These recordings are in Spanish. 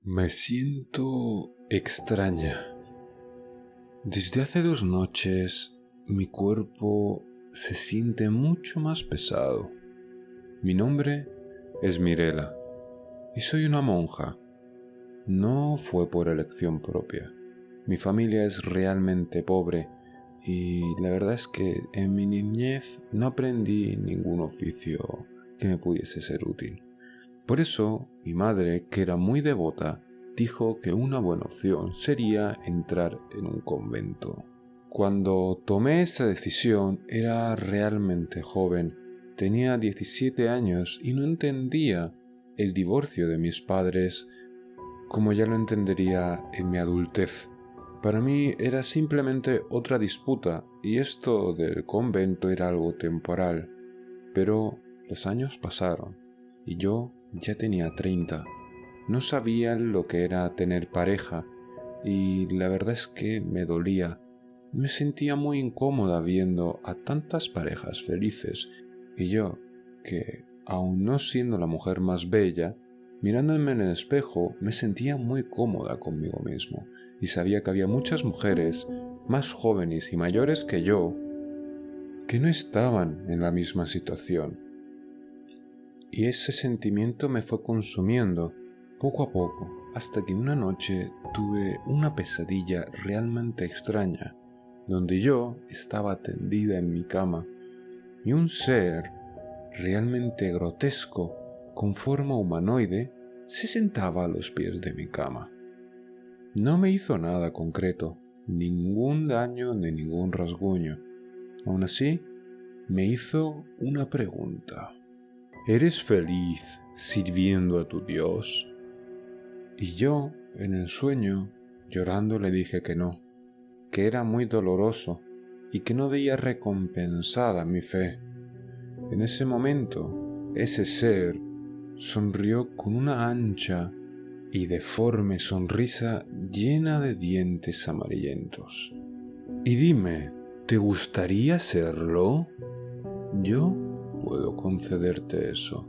Me siento extraña. Desde hace 2 noches mi cuerpo se siente mucho más pesado. Mi nombre es Mirela y soy una monja. No fue por elección propia. Mi familia es realmente pobre y la verdad es que en mi niñez no aprendí ningún oficio que me pudiese ser útil. Por eso, mi madre, que era muy devota, dijo que una buena opción sería entrar en un convento. Cuando tomé esa decisión era realmente joven, tenía 17 años y no entendía el divorcio de mis padres como ya lo entendería en mi adultez. Para mí era simplemente otra disputa y esto del convento era algo temporal. Pero los años pasaron y yo ya tenía 30. No sabía lo que era tener pareja y la verdad es que me dolía. Me sentía muy incómoda viendo a tantas parejas felices y yo, que aun no siendo la mujer más bella, mirándome en el espejo me sentía muy cómoda conmigo mismo y sabía que había muchas mujeres más jóvenes y mayores que yo que no estaban en la misma situación. Y ese sentimiento me fue consumiendo poco a poco, hasta que una noche tuve una pesadilla realmente extraña, donde yo estaba tendida en mi cama y un ser realmente grotesco, con forma humanoide, se sentaba a los pies de mi cama. No me hizo nada concreto, ningún daño ni ningún rasguño. Aún así, me hizo una pregunta. ¿Eres feliz sirviendo a tu Dios? Y yo, en el sueño, llorando le dije que no, que era muy doloroso y que no veía recompensada mi fe. En ese momento, ese ser sonrió con una ancha y deforme sonrisa llena de dientes amarillentos. Y dime, ¿te gustaría serlo? Yo puedo concederte eso,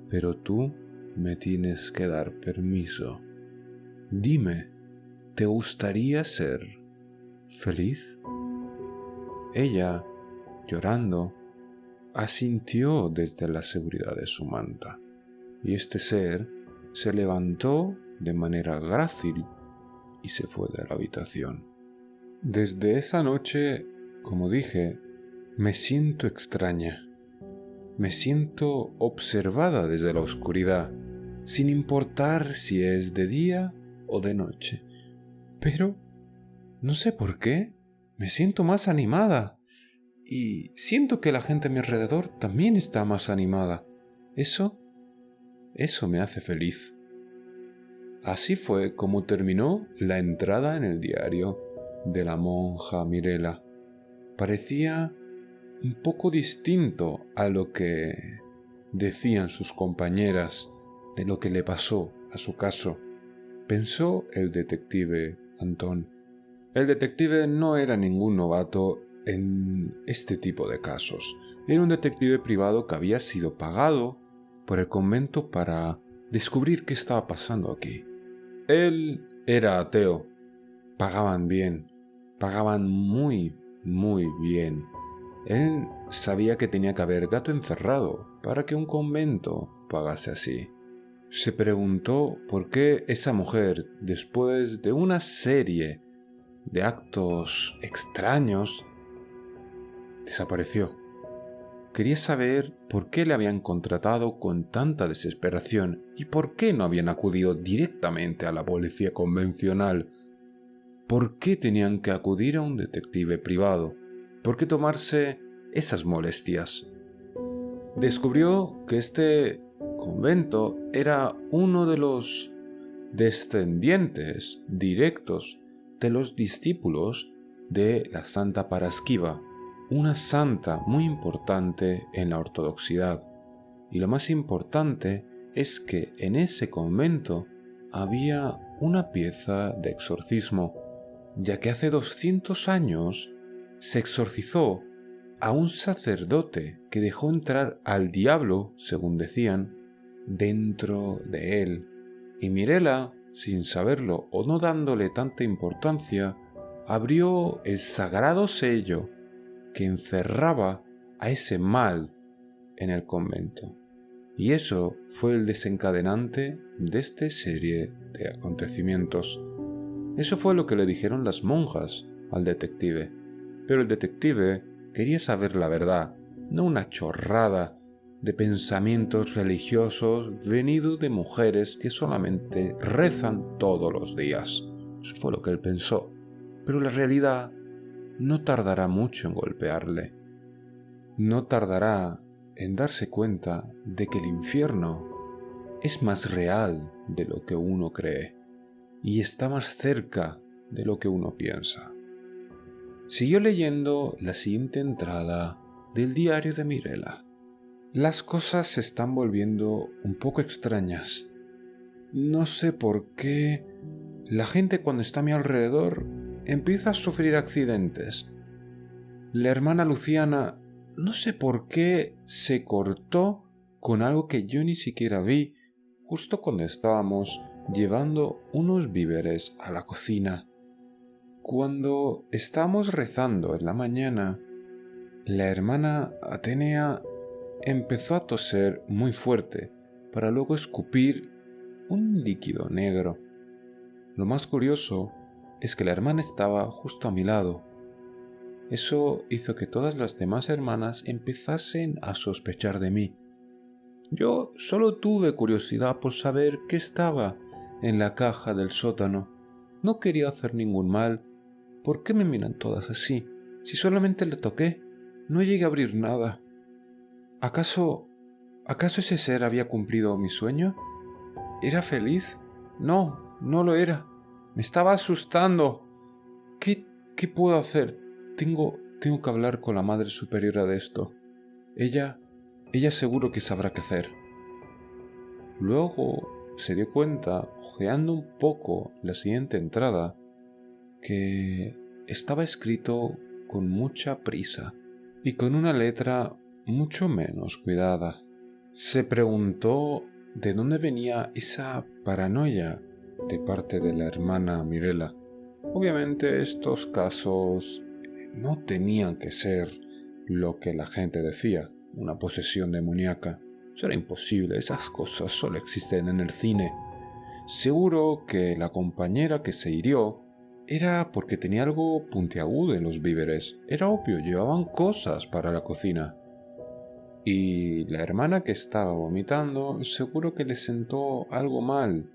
pero tú me tienes que dar permiso. Dime, ¿te gustaría ser feliz? Ella, llorando, asintió desde la seguridad de su manta, y este ser se levantó de manera grácil y se fue de la habitación. Desde esa noche, como dije, me siento extraña. Me siento observada desde la oscuridad, sin importar si es de día o de noche. Pero, no sé por qué, me siento más animada. Y siento que la gente a mi alrededor también está más animada. Eso me hace feliz. Así fue como terminó la entrada en el diario de la monja Mirela. Parecía un poco distinto a lo que decían sus compañeras de lo que le pasó a su caso, pensó el detective Antón. El detective no era ningún novato en este tipo de casos. Era un detective privado que había sido pagado por el convento para descubrir qué estaba pasando aquí. Él era ateo. Pagaban bien. Pagaban muy, muy bien. Él sabía que tenía que haber gato encerrado para que un convento pagase así. Se preguntó por qué esa mujer, después de una serie de actos extraños, desapareció. Quería saber por qué le habían contratado con tanta desesperación y por qué no habían acudido directamente a la policía convencional. ¿Por qué tenían que acudir a un detective privado? ¿Por qué tomarse esas molestias? Descubrió que este convento era uno de los descendientes directos de los discípulos de la Santa Parasquiva, una santa muy importante en la ortodoxidad. Y lo más importante es que en ese convento había una pieza de exorcismo, ya que hace 200 años se exorcizó a un sacerdote que dejó entrar al diablo, según decían, dentro de él. Y Mirela sin saberlo o no dándole tanta importancia, abrió el sagrado sello que encerraba a ese mal en el convento. Y eso fue el desencadenante de esta serie de acontecimientos. Eso fue lo que le dijeron las monjas al detective. Pero el detective quería saber la verdad, no una chorrada de pensamientos religiosos venidos de mujeres que solamente rezan todos los días. Eso fue lo que él pensó. Pero la realidad no tardará mucho en golpearle. No tardará en darse cuenta de que el infierno es más real de lo que uno cree y está más cerca de lo que uno piensa. Siguió leyendo la siguiente entrada del diario de Mirela. Las cosas se están volviendo un poco extrañas. No sé por qué la gente cuando está a mi alrededor empieza a sufrir accidentes. La hermana Luciana, no sé por qué, se cortó con algo que yo ni siquiera vi justo cuando estábamos llevando unos víveres a la cocina. Cuando estábamos rezando en la mañana, la hermana Atenea empezó a toser muy fuerte para luego escupir un líquido negro. Lo más curioso es que la hermana estaba justo a mi lado. Eso hizo que todas las demás hermanas empezasen a sospechar de mí. Yo solo tuve curiosidad por saber qué estaba en la caja del sótano. No quería hacer ningún mal. ¿Por qué me miran todas así? Si solamente le toqué, no llegué a abrir nada. ¿Acaso ese ser había cumplido mi sueño? ¿Era feliz? No, no lo era. Me estaba asustando. ¿Qué puedo hacer? Tengo que hablar con la Madre Superiora de esto. Ella seguro que sabrá qué hacer. Luego se dio cuenta, hojeando un poco la siguiente entrada, que estaba escrito con mucha prisa y con una letra mucho menos cuidada. Se preguntó de dónde venía esa paranoia de parte de la hermana Mirela. Obviamente estos casos no tenían que ser lo que la gente decía, una posesión demoníaca. Eso era imposible, esas cosas solo existen en el cine. Seguro que la compañera que se hirió era porque tenía algo puntiagudo en los víveres. Era obvio, llevaban cosas para la cocina. Y la hermana que estaba vomitando seguro que le sentó algo mal.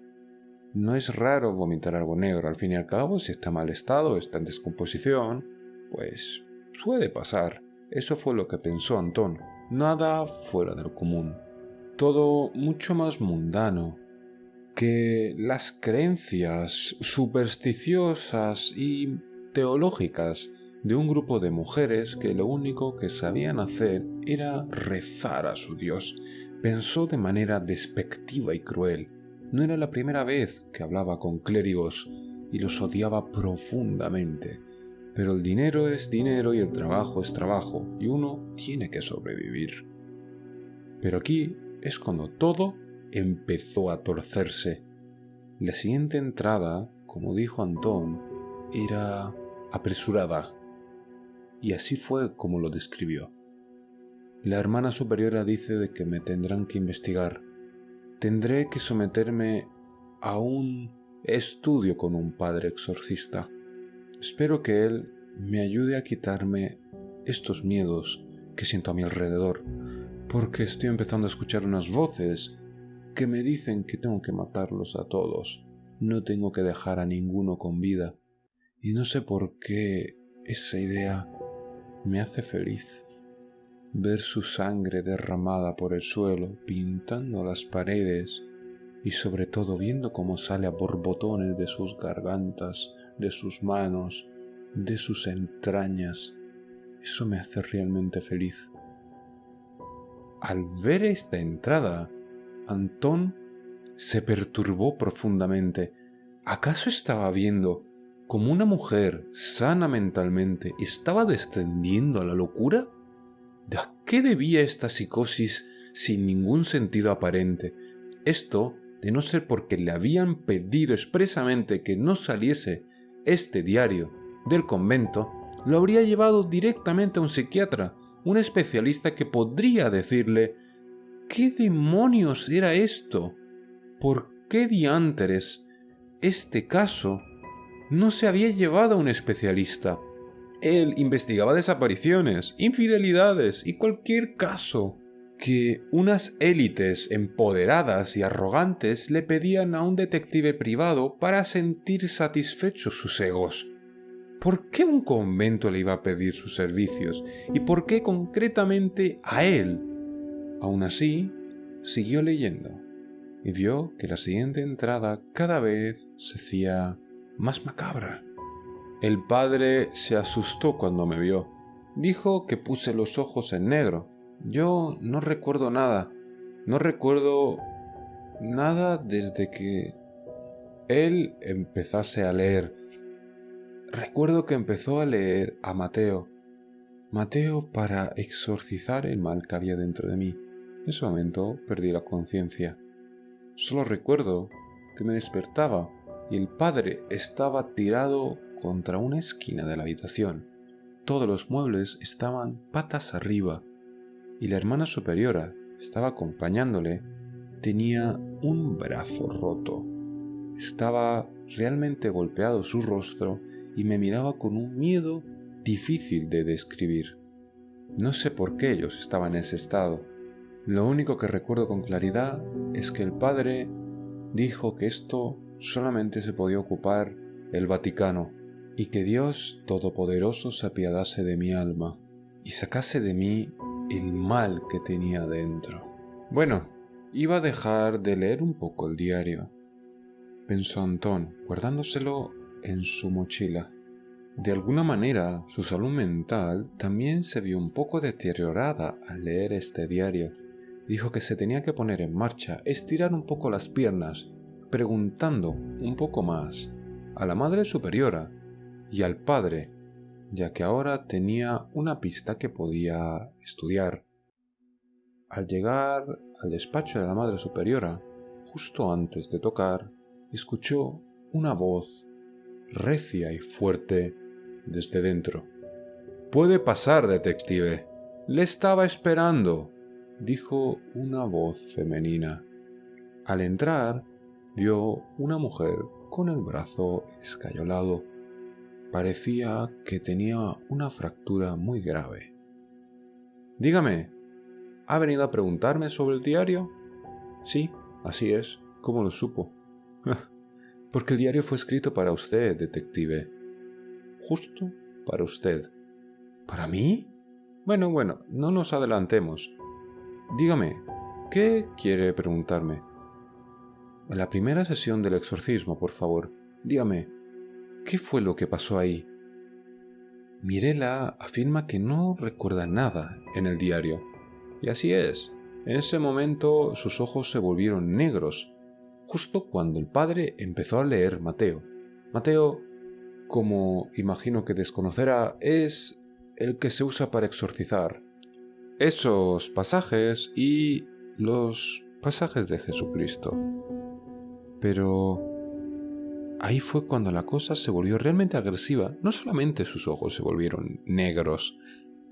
No es raro vomitar algo negro, al fin y al cabo, si está en mal estado, está en descomposición, pues puede pasar. Eso fue lo que pensó Antón, nada fuera de lo común. Todo mucho más mundano que las creencias supersticiosas y teológicas de un grupo de mujeres que lo único que sabían hacer era rezar a su Dios. Pensó de manera despectiva y cruel. No era la primera vez que hablaba con clérigos y los odiaba profundamente. Pero el dinero es dinero y el trabajo es trabajo, y uno tiene que sobrevivir. Pero aquí es cuando todo empezó a torcerse. La siguiente entrada, como dijo Antón, era apresurada, y así fue como lo describió. La hermana superiora dice de que me tendrán que investigar. Tendré que someterme a un estudio con un padre exorcista. Espero que él me ayude a quitarme estos miedos que siento a mi alrededor, porque estoy empezando a escuchar unas voces que me dicen que tengo que matarlos a todos. No tengo que dejar a ninguno con vida. Y no sé por qué esa idea me hace feliz. Ver su sangre derramada por el suelo, pintando las paredes, y sobre todo viendo cómo sale a borbotones de sus gargantas, de sus manos, de sus entrañas, eso me hace realmente feliz. Al ver esta entrada, Antón se perturbó profundamente. ¿Acaso estaba viendo cómo una mujer sana mentalmente estaba descendiendo a la locura? ¿De a qué debía esta psicosis sin ningún sentido aparente? Esto de no ser porque le habían pedido expresamente que no saliese este diario del convento, lo habría llevado directamente a un psiquiatra, un especialista que podría decirle ¿qué demonios era esto? ¿Por qué diantres este caso no se había llevado a un especialista? Él investigaba desapariciones, infidelidades y cualquier caso que unas élites empoderadas y arrogantes le pedían a un detective privado para sentir satisfechos sus egos. ¿Por qué un convento le iba a pedir sus servicios? ¿Y por qué concretamente a él? Aún así, siguió leyendo y vio que la siguiente entrada cada vez se hacía más macabra. El padre se asustó cuando me vio. Dijo que puse los ojos en negro. Yo no recuerdo nada. No recuerdo nada desde que él empezase a leer. Recuerdo que empezó a leer a Mateo. Mateo para exorcizar el mal que había dentro de mí. En ese momento perdí la conciencia. Solo recuerdo que me despertaba y el padre estaba tirado contra una esquina de la habitación. Todos los muebles estaban patas arriba y la hermana superiora estaba acompañándole. Tenía un brazo roto. Estaba realmente golpeado su rostro y me miraba con un miedo difícil de describir. No sé por qué ellos estaban en ese estado. Lo único que recuerdo con claridad es que el padre dijo que esto solamente se podía ocupar el Vaticano y que Dios Todopoderoso se apiadase de mi alma y sacase de mí el mal que tenía dentro. Bueno, iba a dejar de leer un poco el diario, pensó Antón, guardándoselo en su mochila. De alguna manera, su salud mental también se vio un poco deteriorada al leer este diario. Dijo que se tenía que poner en marcha, estirar un poco las piernas, preguntando un poco más a la Madre Superiora y al Padre, ya que ahora tenía una pista que podía estudiar. Al llegar al despacho de la Madre Superiora, justo antes de tocar, escuchó una voz recia y fuerte desde dentro. «Puede pasar, detective. Le estaba esperando», dijo una voz femenina. Al entrar, vio una mujer con el brazo escayolado. Parecía que tenía una fractura muy grave. «Dígame, ¿ha venido a preguntarme sobre el diario?» «Sí, así es. ¿Cómo lo supo?» «Porque el diario fue escrito para usted, detective. Justo para usted». ¿Para mí? Bueno, no nos adelantemos. Dígame, ¿qué quiere preguntarme? En la primera sesión del exorcismo, por favor, dígame, ¿qué fue lo que pasó ahí? Mirela afirma que no recuerda nada en el diario. Y así es. En ese momento sus ojos se volvieron negros, justo cuando el padre empezó a leer Mateo. Mateo, como imagino que desconocerá, es el que se usa para exorcizar. Esos pasajes y los pasajes de Jesucristo. Pero ahí fue cuando la cosa se volvió realmente agresiva. No solamente sus ojos se volvieron negros,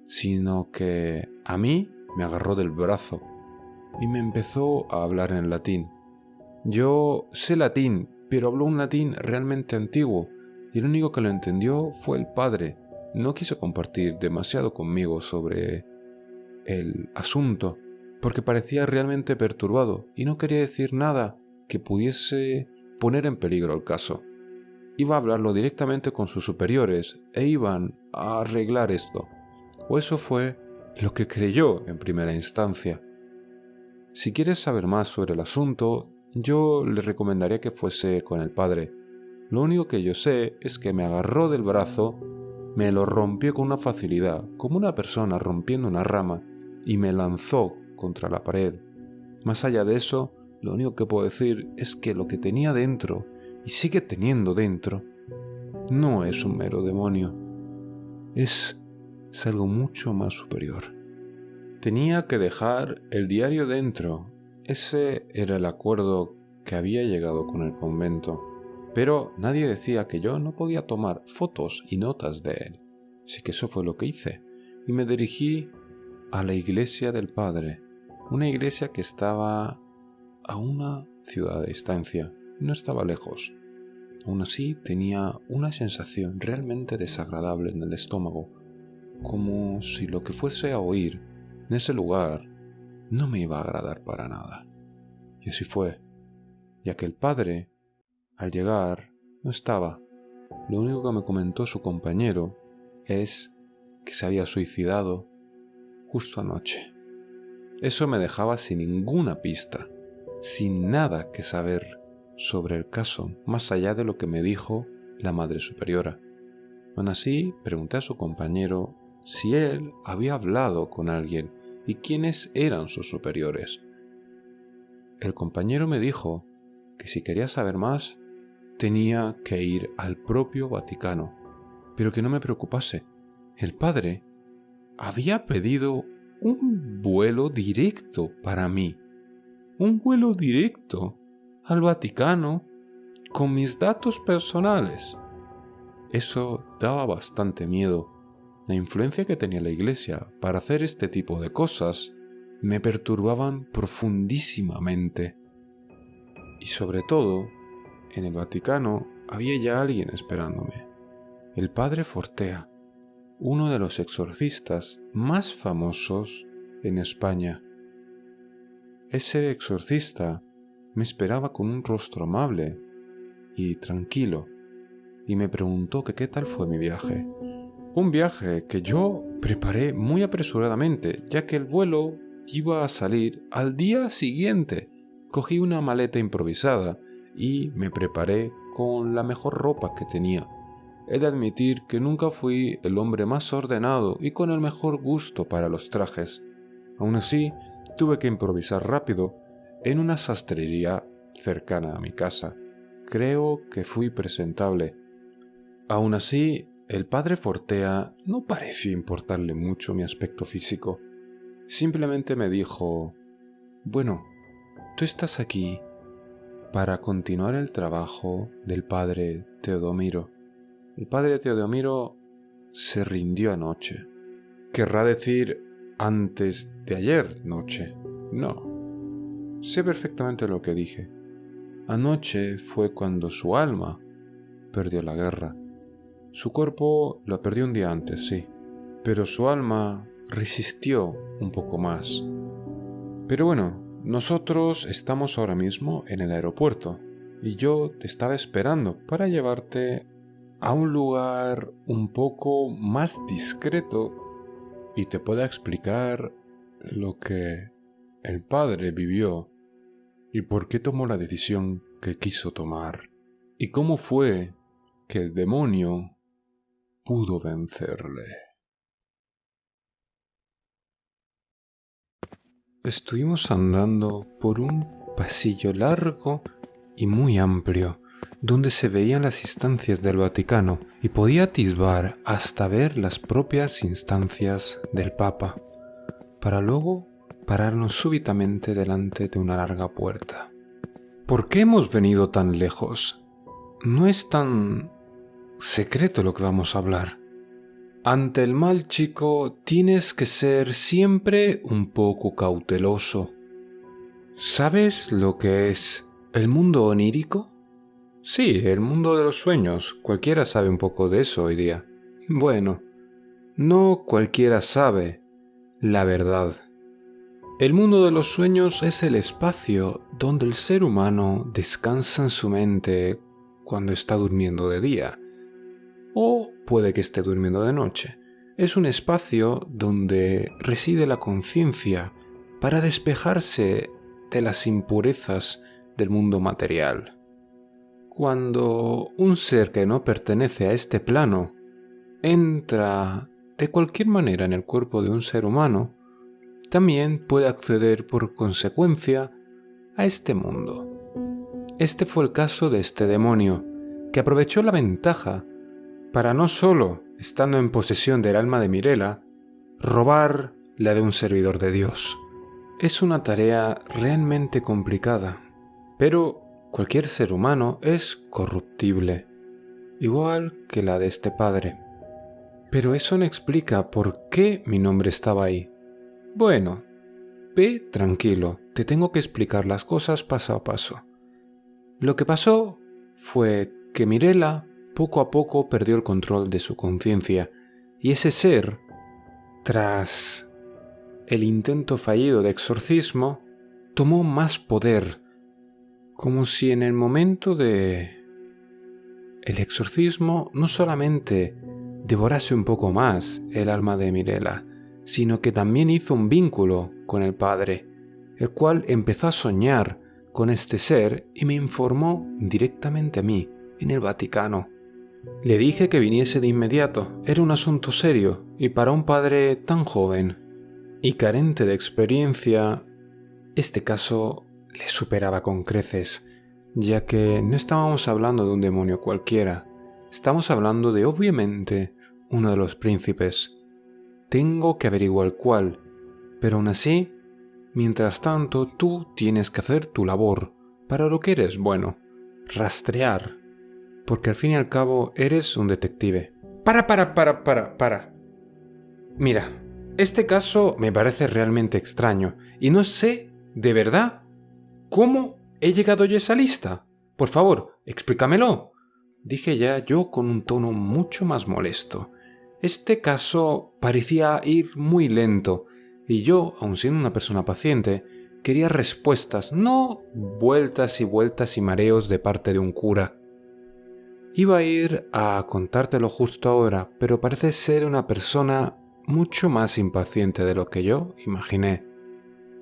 sino que a mí me agarró del brazo y me empezó a hablar en latín. Yo sé latín, pero habló un latín realmente antiguo, y el único que lo entendió fue el padre. No quiso compartir demasiado conmigo sobre el asunto, porque parecía realmente perturbado y no quería decir nada que pudiese poner en peligro el caso. Iba a hablarlo directamente con sus superiores e iban a arreglar esto, o eso fue lo que creyó en primera instancia. Si quieres saber más sobre el asunto, yo le recomendaría que fuese con el padre. Lo único que yo sé es que me agarró del brazo, me lo rompió con una facilidad, como una persona rompiendo una rama, y me lanzó contra la pared. Más allá de eso, lo único que puedo decir es que lo que tenía dentro, y sigue teniendo dentro, no es un mero demonio. Es algo mucho más superior. Tenía que dejar el diario dentro. Ese era el acuerdo que había llegado con el convento, pero nadie decía que yo no podía tomar fotos y notas de él. Así que eso fue lo que hice, y me dirigí a la iglesia del padre, una iglesia que estaba a una ciudad de distancia, no estaba lejos. Aún así tenía una sensación realmente desagradable en el estómago, como si lo que fuese a oír en ese lugar no me iba a agradar para nada. Y así fue, ya que el padre, al llegar, no estaba. Lo único que me comentó su compañero es que se había suicidado justo anoche. Eso me dejaba sin ninguna pista, sin nada que saber sobre el caso, más allá de lo que me dijo la Madre Superiora. Aún así, pregunté a su compañero si él había hablado con alguien y quiénes eran sus superiores. El compañero me dijo que si quería saber más, tenía que ir al propio Vaticano, pero que no me preocupase. El padre había pedido un vuelo directo para mí. Un vuelo directo al Vaticano con mis datos personales. Eso daba bastante miedo. La influencia que tenía la Iglesia para hacer este tipo de cosas me perturbaban profundísimamente. Y sobre todo, en el Vaticano había ya alguien esperándome. El padre Fortea, uno de los exorcistas más famosos en España. Ese exorcista me esperaba con un rostro amable y tranquilo, y me preguntó que qué tal fue mi viaje. Un viaje que yo preparé muy apresuradamente, ya que el vuelo iba a salir al día siguiente. Cogí una maleta improvisada y me preparé con la mejor ropa que tenía. He de admitir que nunca fui el hombre más ordenado y con el mejor gusto para los trajes. Aún así, tuve que improvisar rápido en una sastrería cercana a mi casa. Creo que fui presentable. Aún así, el padre Fortea no pareció importarle mucho mi aspecto físico. Simplemente me dijo: bueno, tú estás aquí para continuar el trabajo del padre Teodomiro. El padre Teodomiro se rindió anoche. Querrá decir antes de ayer noche. No. Sé perfectamente lo que dije. Anoche fue cuando su alma perdió la guerra. Su cuerpo lo perdió un día antes, sí, pero su alma resistió un poco más. Pero bueno, nosotros estamos ahora mismo en el aeropuerto y yo te estaba esperando para llevarte a un lugar un poco más discreto y te pueda explicar lo que el padre vivió y por qué tomó la decisión que quiso tomar y cómo fue que el demonio pudo vencerle. Estuvimos andando por un pasillo largo y muy amplio, donde se veían las instancias del Vaticano y podía atisbar hasta ver las propias instancias del Papa, para luego pararnos súbitamente delante de una larga puerta. ¿Por qué hemos venido tan lejos? No es tan secreto lo que vamos a hablar. Ante el mal, chico, tienes que ser siempre un poco cauteloso. ¿Sabes lo que es el mundo onírico? Sí, el mundo de los sueños. Cualquiera sabe un poco de eso hoy día. Bueno, no cualquiera sabe la verdad. El mundo de los sueños es el espacio donde el ser humano descansa en su mente cuando está durmiendo de día. O puede que esté durmiendo de noche. Es un espacio donde reside la conciencia para despejarse de las impurezas del mundo material. Cuando un ser que no pertenece a este plano entra de cualquier manera en el cuerpo de un ser humano, también puede acceder por consecuencia a este mundo. Este fue el caso de este demonio, que aprovechó la ventaja para no solo, estando en posesión del alma de Mirela, robar la de un servidor de Dios. Es una tarea realmente complicada, pero Cualquier ser humano es corruptible, igual que la de este padre. Pero eso no explica por qué mi nombre estaba ahí. Bueno, ve tranquilo, te tengo que explicar las cosas paso a paso. Lo que pasó fue que Mirela poco a poco perdió el control de su conciencia y ese ser, tras el intento fallido de exorcismo, tomó más poder, como si en el momento de el exorcismo no solamente devorase un poco más el alma de Mirela, sino que también hizo un vínculo con el padre, el cual empezó a soñar con este ser y me informó directamente a mí, en el Vaticano. Le dije que viniese de inmediato, era un asunto serio, y para un padre tan joven y carente de experiencia, este caso le superaba con creces, ya que no estábamos hablando de un demonio cualquiera, estamos hablando de, obviamente, uno de los príncipes. Tengo que averiguar cuál, pero aún así, mientras tanto, tú tienes que hacer tu labor, para lo que eres bueno, rastrear, porque al fin y al cabo eres un detective. Para. Mira, este caso me parece realmente extraño, y no sé, de verdad, cómo he llegado yo a esa lista. Por favor, explícamelo, dije ya yo con un tono mucho más molesto. Este caso parecía ir muy lento, y yo, aun siendo una persona paciente, quería respuestas, no vueltas y vueltas y mareos de parte de un cura. Iba a ir a contártelo justo ahora, pero parece ser una persona mucho más impaciente de lo que yo imaginé.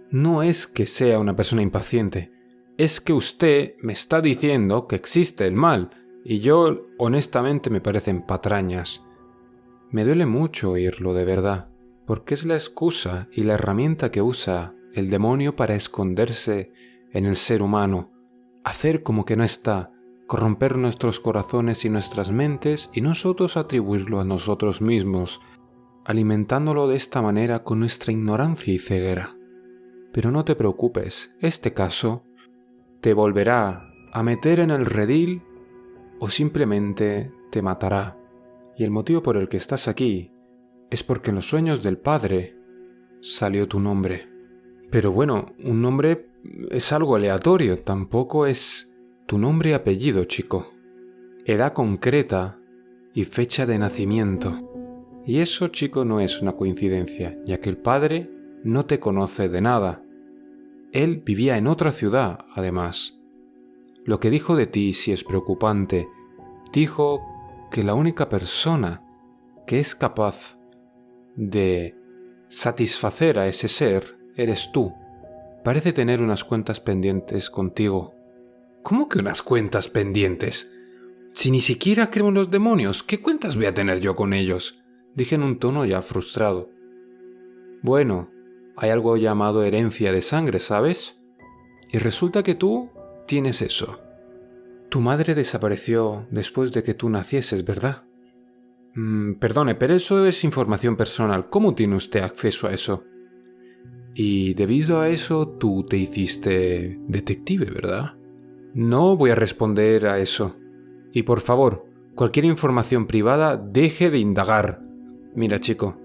No es que sea una persona impaciente, es que usted me está diciendo que existe el mal, y yo honestamente me parecen patrañas. Me duele mucho oírlo de verdad, porque es la excusa y la herramienta que usa el demonio para esconderse en el ser humano, hacer como que no está, corromper nuestros corazones y nuestras mentes y nosotros atribuirlo a nosotros mismos, alimentándolo de esta manera con nuestra ignorancia y ceguera. Pero no te preocupes, este caso te volverá a meter en el redil o simplemente te matará. Y el motivo por el que estás aquí es porque en los sueños del padre salió tu nombre. Pero bueno, un nombre es algo aleatorio, tampoco es tu nombre y apellido, chico. Edad concreta y fecha de nacimiento. Y eso, chico, no es una coincidencia, ya que el padre no te conoce de nada. Él vivía en otra ciudad, además. Lo que dijo de ti sí es preocupante. Dijo que la única persona que es capaz de satisfacer a ese ser eres tú. Parece tener unas cuentas pendientes contigo. ¿Cómo que unas cuentas pendientes? Si ni siquiera creo en los demonios, ¿qué cuentas voy a tener yo con ellos? Dije en un tono ya frustrado. Bueno, hay algo llamado herencia de sangre, ¿sabes? Y resulta que tú tienes eso. Tu madre desapareció después de que tú nacieses, ¿verdad? Perdone, pero eso es información personal. ¿Cómo tiene usted acceso a eso? Y debido a eso tú te hiciste detective, ¿verdad? No voy a responder a eso. Y por favor, cualquier información privada deje de indagar. Mira, chico,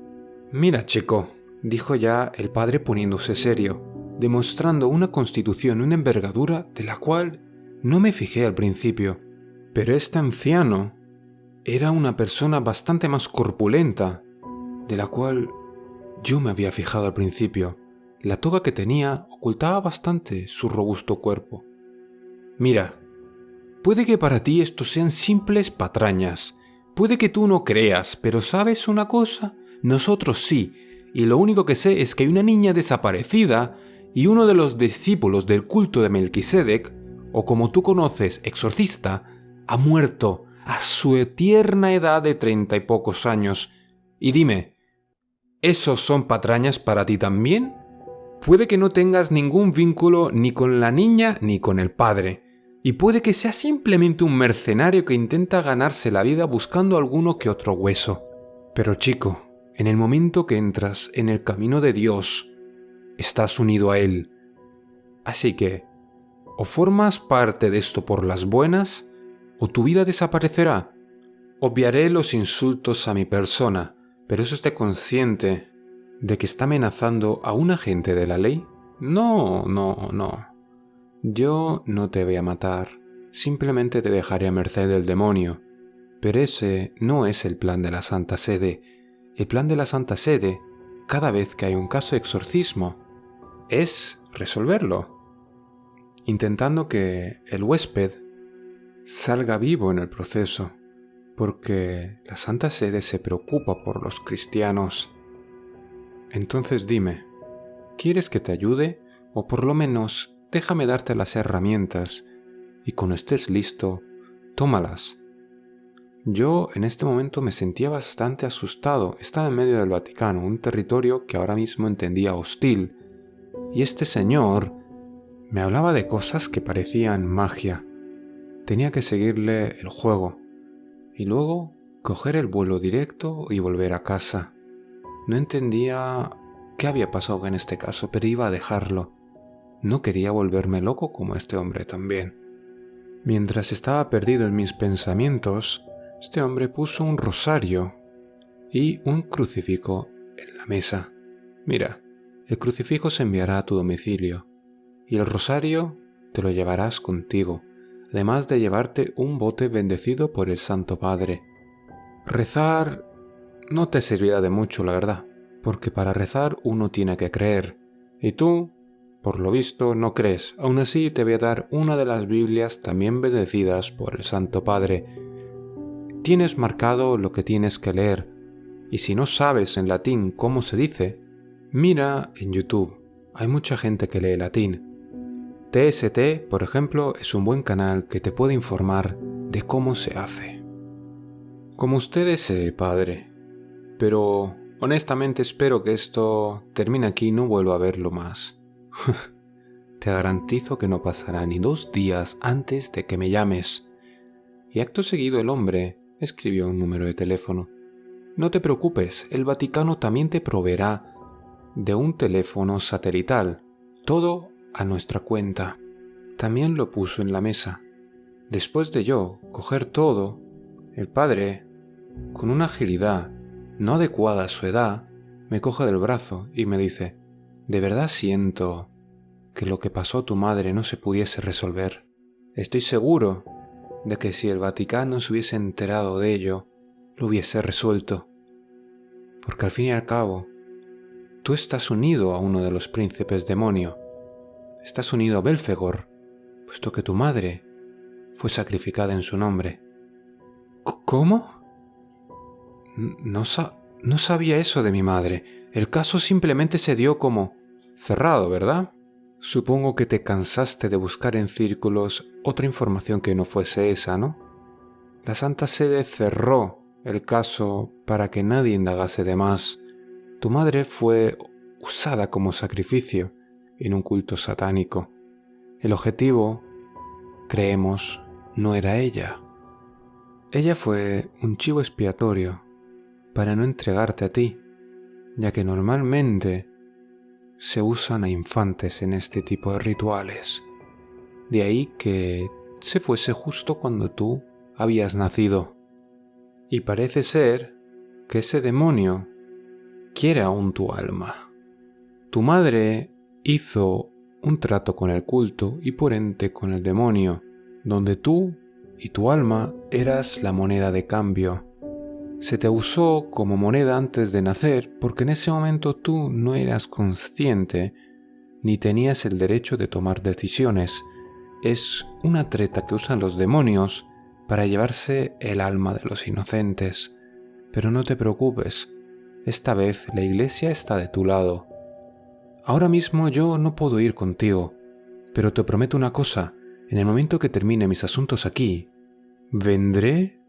dijo ya el padre poniéndose serio, demostrando una constitución y una envergadura de la cual no me fijé al principio. Pero este anciano era una persona bastante más corpulenta, de la cual yo me había fijado al principio. La toga que tenía ocultaba bastante su robusto cuerpo. Mira, puede que para ti esto sean simples patrañas, puede que tú no creas, pero ¿sabes una cosa? Nosotros sí, y lo único que sé es que hay una niña desaparecida y uno de los discípulos del culto de Melquisedec, o como tú conoces, exorcista, ha muerto a su tierna edad de 30 y pocos años. Y dime, ¿esos son patrañas para ti también? Puede que no tengas ningún vínculo ni con la niña ni con el padre, y puede que sea simplemente un mercenario que intenta ganarse la vida buscando alguno que otro hueso. Pero chico, en el momento que entras en el camino de Dios, estás unido a Él. Así que, O formas parte de esto por las buenas, o tu vida desaparecerá. Obviaré los insultos a mi persona, pero ¿es usted consciente de que está amenazando a un agente de la ley? No. Yo no te voy a matar, simplemente te dejaré a merced del demonio. Pero ese no es el plan de la Santa Sede. El plan de la Santa Sede, cada vez que hay un caso de exorcismo, es resolverlo, intentando que el huésped salga vivo en el proceso, porque la Santa Sede se preocupa por los cristianos. Entonces dime, ¿quieres que te ayude? O por lo menos déjame darte las herramientas y cuando estés listo, tómalas. Yo en este momento me sentía bastante asustado. Estaba en medio del Vaticano, un territorio que ahora mismo entendía hostil, y este señor me hablaba de cosas que parecían magia. Tenía que seguirle el juego y luego coger el vuelo directo y volver a casa. No entendía qué había pasado en este caso, pero iba a dejarlo. No quería volverme loco como este hombre también. Mientras estaba perdido en mis pensamientos, este hombre puso un rosario y un crucifijo en la mesa. Mira, el crucifijo se enviará a tu domicilio y el rosario te lo llevarás contigo, además de llevarte un bote bendecido por el Santo Padre. Rezar no te servirá de mucho, la verdad, porque para rezar uno tiene que creer, y tú, por lo visto, no crees. Aún así te voy a dar una de las Biblias también bendecidas por el Santo Padre. Tienes marcado lo que tienes que leer, y si no sabes en latín cómo se dice, mira en YouTube, hay mucha gente que lee latín. TST, por ejemplo, es un buen canal que te puede informar de cómo se hace. Como usted desee, padre, pero honestamente espero que esto termine aquí y no vuelva a verlo más. Te garantizo que no pasará ni 2 días antes de que me llames. Y acto seguido el hombre escribió un número de teléfono. No te preocupes, el Vaticano también te proveerá de un teléfono satelital, todo a nuestra cuenta. También lo puso en la mesa. Después de yo coger todo, el padre, con una agilidad no adecuada a su edad, me coge del brazo y me dice: «De verdad siento que lo que pasó a tu madre no se pudiese resolver. Estoy seguro de que si el Vaticano se hubiese enterado de ello, lo hubiese resuelto. Porque al fin y al cabo, tú estás unido a uno de los príncipes demonio. Estás unido a Belfegor, puesto que tu madre fue sacrificada en su nombre». ¿Cómo? No sabía eso de mi madre. El caso simplemente se dio como cerrado, ¿verdad? Supongo que te cansaste de buscar en círculos otra información que no fuese esa, ¿no? La Santa Sede cerró el caso para que nadie indagase de más. Tu madre fue usada como sacrificio en un culto satánico. El objetivo, creemos, no era ella. Ella fue un chivo expiatorio para no entregarte a ti, ya que normalmente se usan a infantes en este tipo de rituales. De ahí que se fuese justo cuando tú habías nacido. Y parece ser que ese demonio quiere aún tu alma. Tu madre hizo un trato con el culto y por ende con el demonio, donde tú y tu alma eras la moneda de cambio. Se te usó como moneda antes de nacer porque en ese momento tú no eras consciente ni tenías el derecho de tomar decisiones. Es una treta que usan los demonios para llevarse el alma de los inocentes. Pero no te preocupes, esta vez la iglesia está de tu lado. Ahora mismo yo no puedo ir contigo, pero te prometo una cosa, en el momento que termine mis asuntos aquí, vendré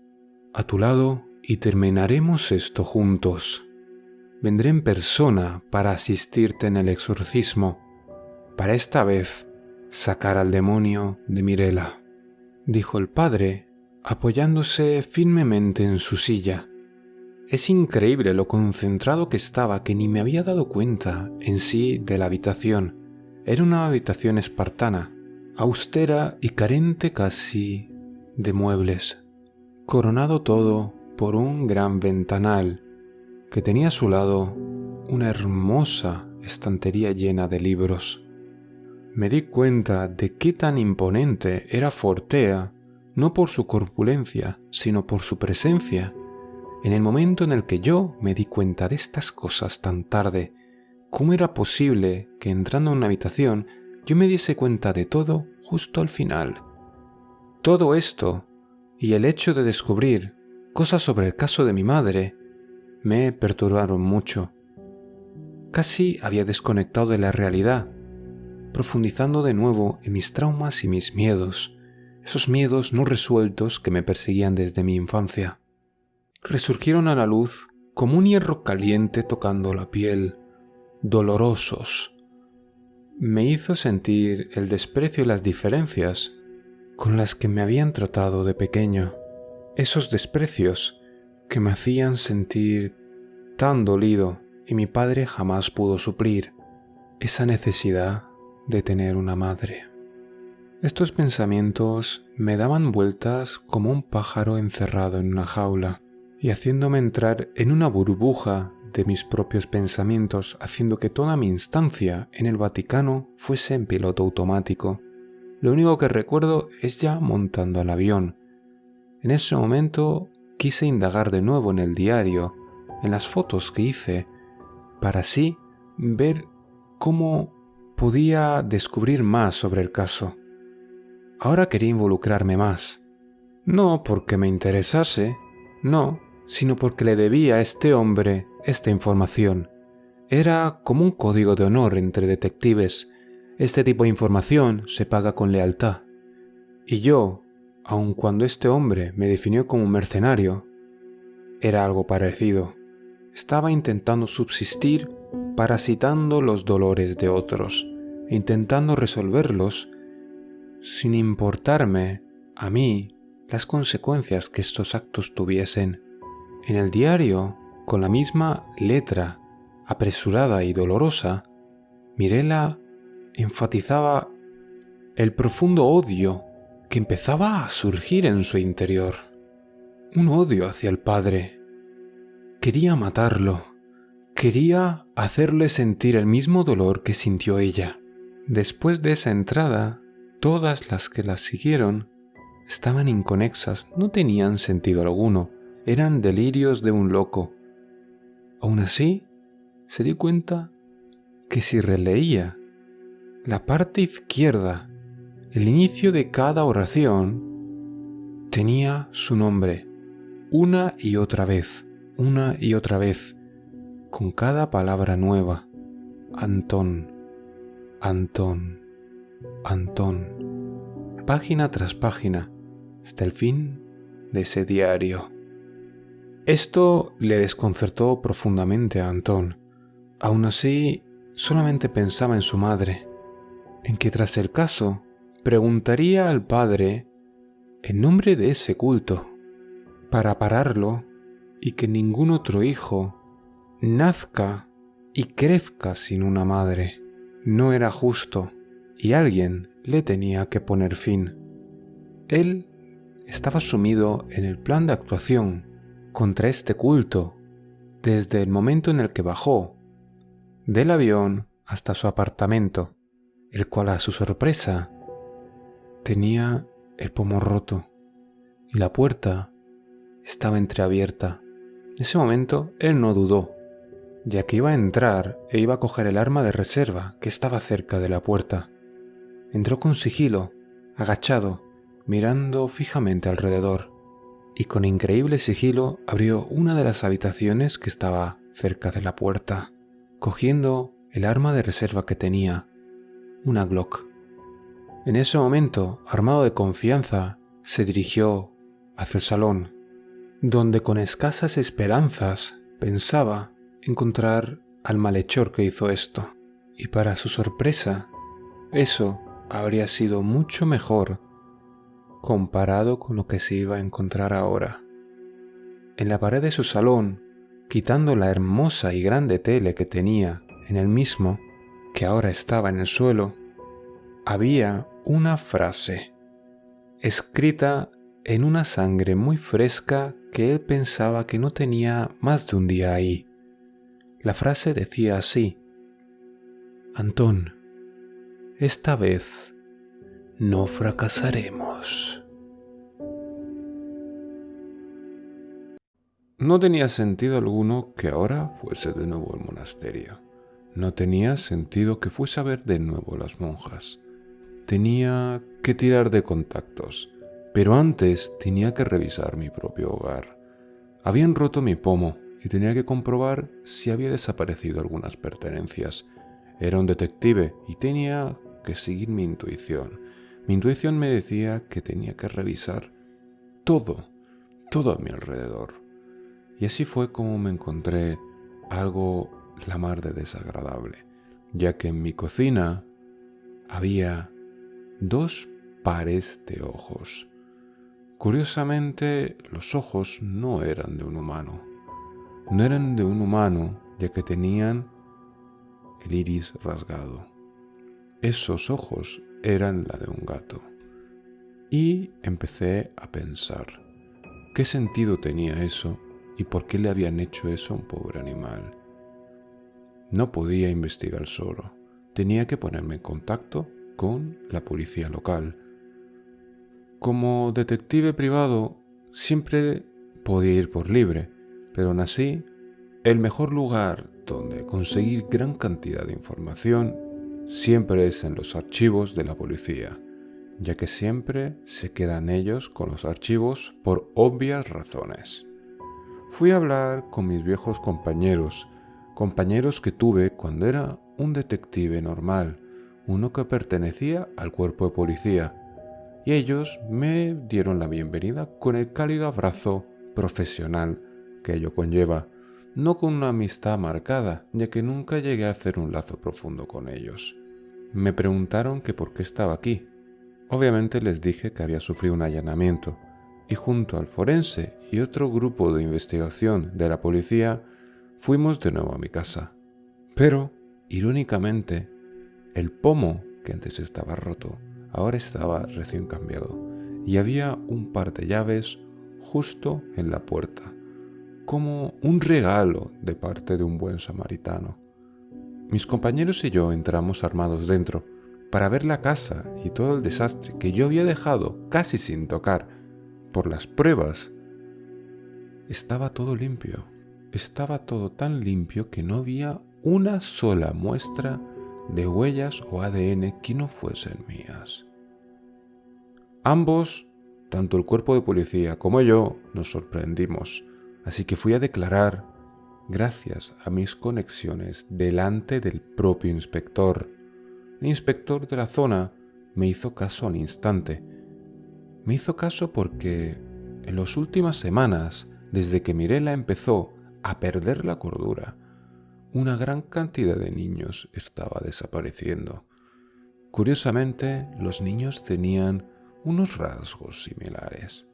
a tu lado y terminaremos esto juntos. Vendré en persona para asistirte en el exorcismo, para esta vez sacar al demonio de Mirela», dijo el padre, apoyándose firmemente en su silla. Es increíble lo concentrado que estaba que ni me había dado cuenta en sí de la habitación. Era una habitación espartana, austera y carente casi de muebles, coronado todo por un gran ventanal que tenía a su lado una hermosa estantería llena de libros. Me di cuenta de qué tan imponente era Fortea, no por su corpulencia, sino por su presencia. En el momento en el que yo me di cuenta de estas cosas tan tarde, ¿cómo era posible que entrando en una habitación yo me diese cuenta de todo justo al final? Todo esto y el hecho de descubrir cosas sobre el caso de mi madre me perturbaron mucho. Casi había desconectado de la realidad, profundizando de nuevo en mis traumas y mis miedos, esos miedos no resueltos que me perseguían desde mi infancia. Resurgieron a la luz como un hierro caliente tocando la piel, dolorosos. Me hizo sentir el desprecio y las diferencias con las que me habían tratado de pequeño, esos desprecios que me hacían sentir tan dolido y mi padre jamás pudo suplir esa necesidad de tener una madre. Estos pensamientos me daban vueltas como un pájaro encerrado en una jaula y haciéndome entrar en una burbuja de mis propios pensamientos, haciendo que toda mi instancia en el Vaticano fuese en piloto automático. Lo único que recuerdo es ya montando al avión. En ese momento quise indagar de nuevo en el diario, en las fotos que hice, para así ver cómo podía descubrir más sobre el caso. Ahora quería involucrarme más. No porque me interesase, no, sino porque le debía a este hombre esta información. Era como un código de honor entre detectives. Este tipo de información se paga con lealtad. Y yo, aun cuando este hombre me definió como un mercenario, era algo parecido. Estaba intentando subsistir parasitando los dolores de otros, intentando resolverlos sin importarme a mí las consecuencias que estos actos tuviesen. En el diario, con la misma letra apresurada y dolorosa, Mirela enfatizaba el profundo odio que empezaba a surgir en su interior. Un odio hacia el padre. Quería matarlo. Quería hacerle sentir el mismo dolor que sintió ella. Después de esa entrada, todas las que la siguieron estaban inconexas, no tenían sentido alguno, eran delirios de un loco. Aún así, se dio cuenta que si releía la parte izquierda, el inicio de cada oración, tenía su nombre, una y otra vez, con cada palabra nueva. Antón, Antón, Antón. Página tras página, hasta el fin de ese diario. Esto le desconcertó profundamente a Antón. Aún así, solamente pensaba en su madre, en que tras el caso preguntaría al padre el nombre de ese culto, para pararlo y que ningún otro hijo nazca y crezca sin una madre. No era justo y alguien le tenía que poner fin. Él estaba sumido en el plan de actuación contra este culto desde el momento en el que bajó del avión hasta su apartamento, el cual a su sorpresa tenía el pomo roto y la puerta estaba entreabierta. En ese momento él no dudó, ya que iba a entrar e iba a coger el arma de reserva que estaba cerca de la puerta. Entró con sigilo, agachado, mirando fijamente alrededor, y con increíble sigilo abrió una de las habitaciones que estaba cerca de la puerta, cogiendo el arma de reserva que tenía, una Glock. En ese momento, armado de confianza, se dirigió hacia el salón, donde con escasas esperanzas pensaba encontrar al malhechor que hizo esto. Y para su sorpresa, eso habría sido mucho mejor comparado con lo que se iba a encontrar ahora. En la pared de su salón, quitando la hermosa y grande tele que tenía en el mismo, que ahora estaba en el suelo, había una frase escrita en una sangre muy fresca que él pensaba que no tenía más de un día ahí. La frase decía así: Antón, esta vez no fracasaremos. No tenía sentido alguno que ahora fuese de nuevo al monasterio. No tenía sentido que fuese a ver de nuevo las monjas. Tenía que tirar de contactos, pero antes tenía que revisar mi propio hogar. Habían roto mi pomo y tenía que comprobar si había desaparecido algunas pertenencias. Era un detective y tenía que seguir mi intuición. Mi intuición me decía que tenía que revisar todo a mi alrededor. Y así fue como me encontré algo la mar de desagradable, ya que en mi cocina había 2 pares de ojos. Curiosamente, los ojos no eran de un humano. No eran de un humano, ya que tenían el iris rasgado. Esos ojos eran la de un gato. Y empecé a pensar, ¿qué sentido tenía eso y por qué le habían hecho eso a un pobre animal? No podía investigar solo. Tenía que ponerme en contacto con la policía local. Como detective privado siempre podía ir por libre, pero aún así, el mejor lugar donde conseguir gran cantidad de información siempre es en los archivos de la policía, ya que siempre se quedan ellos con los archivos por obvias razones. Fui a hablar con mis viejos compañeros que tuve cuando era un detective normal, uno que pertenecía al cuerpo de policía, y ellos me dieron la bienvenida con el cálido abrazo profesional que ello conlleva, no con una amistad marcada, ya que nunca llegué a hacer un lazo profundo con ellos. Me preguntaron que por qué estaba aquí. Obviamente les dije que había sufrido un allanamiento, y junto al forense y otro grupo de investigación de la policía, fuimos de nuevo a mi casa. Pero, irónicamente, el pomo que antes estaba roto, ahora estaba recién cambiado, y había un par de llaves justo en la puerta, como un regalo de parte de un buen samaritano. Mis compañeros y yo entramos armados dentro para ver la casa y todo el desastre que yo había dejado casi sin tocar por las pruebas. Estaba todo limpio. Estaba todo tan limpio que no había una sola muestra de huellas o ADN que no fuesen mías. Ambos, tanto el cuerpo de policía como yo, nos sorprendimos, así que fui a declarar gracias a mis conexiones delante del propio inspector. El inspector de la zona me hizo caso al instante. Me hizo caso porque en las últimas semanas, desde que Mirela empezó a perder la cordura, una gran cantidad de niños estaba desapareciendo. Curiosamente, los niños tenían unos rasgos similares.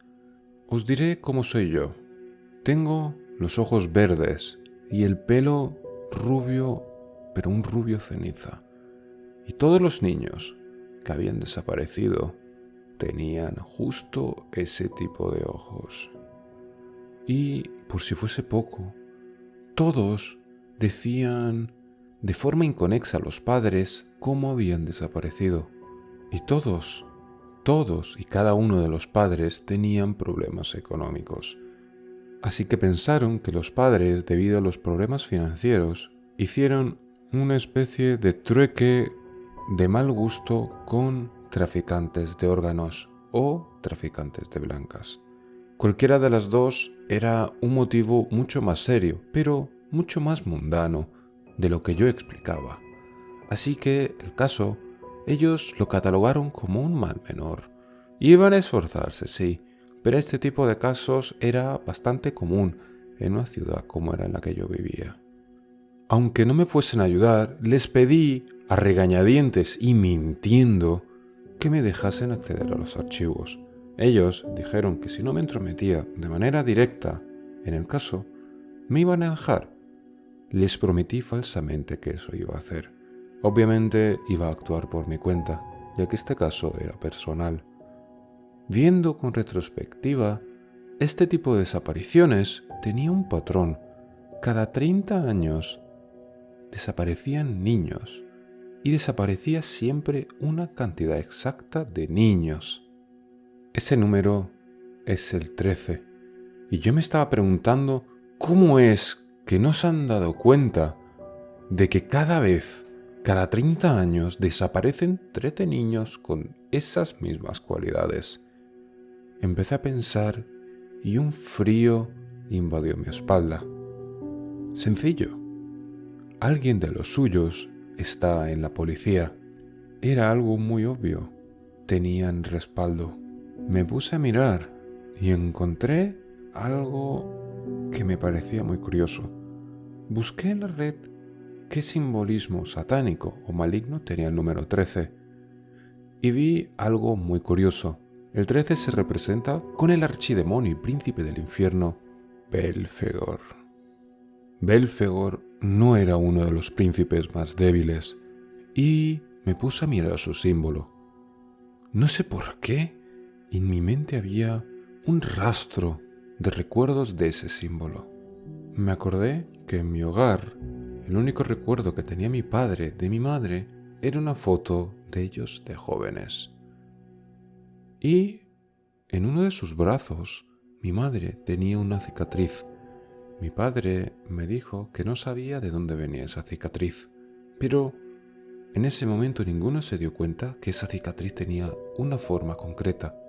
Os diré cómo soy yo. Tengo los ojos verdes y el pelo rubio, pero un rubio ceniza. Y todos los niños que habían desaparecido tenían justo ese tipo de ojos. Y, por si fuese poco, todos decían de forma inconexa a los padres cómo habían desaparecido. Y todos y cada uno de los padres tenían problemas económicos. Así que pensaron que los padres, debido a los problemas financieros, hicieron una especie de trueque de mal gusto con traficantes de órganos o traficantes de blancas. Cualquiera de las dos era un motivo mucho más serio, pero mucho más mundano de lo que yo explicaba. Así que el caso, ellos lo catalogaron como un mal menor. Iban a esforzarse, sí, pero este tipo de casos era bastante común en una ciudad como era en la que yo vivía. Aunque no me fuesen a ayudar, les pedí a regañadientes y mintiendo que me dejasen acceder a los archivos. Ellos dijeron que si no me entrometía de manera directa en el caso, me iban a dejar. Les prometí falsamente que eso iba a hacer. Obviamente iba a actuar por mi cuenta, ya que este caso era personal. Viendo con retrospectiva, este tipo de desapariciones tenía un patrón. Cada 30 años desaparecían niños y desaparecía siempre una cantidad exacta de niños. Ese número es el 13 y yo me estaba preguntando cómo es que no se han dado cuenta de que cada 30 años desaparecen 13 niños con esas mismas cualidades. Empecé a pensar y un frío invadió mi espalda. Sencillo. Alguien de los suyos está en la policía. Era algo muy obvio. Tenían respaldo. Me puse a mirar y encontré algo que me parecía muy curioso. Busqué en la red qué simbolismo satánico o maligno tenía el número 13 y vi algo muy curioso. El 13 se representa con el archidemonio y príncipe del infierno, Belfegor. Belfegor no era uno de los príncipes más débiles y me puse a mirar su símbolo. No sé por qué, en mi mente había un rastro de recuerdos de ese símbolo. Me acordé que en mi hogar el único recuerdo que tenía mi padre de mi madre era una foto de ellos de jóvenes. Y en uno de sus brazos mi madre tenía una cicatriz. Mi padre me dijo que no sabía de dónde venía esa cicatriz, pero en ese momento ninguno se dio cuenta que esa cicatriz tenía una forma concreta.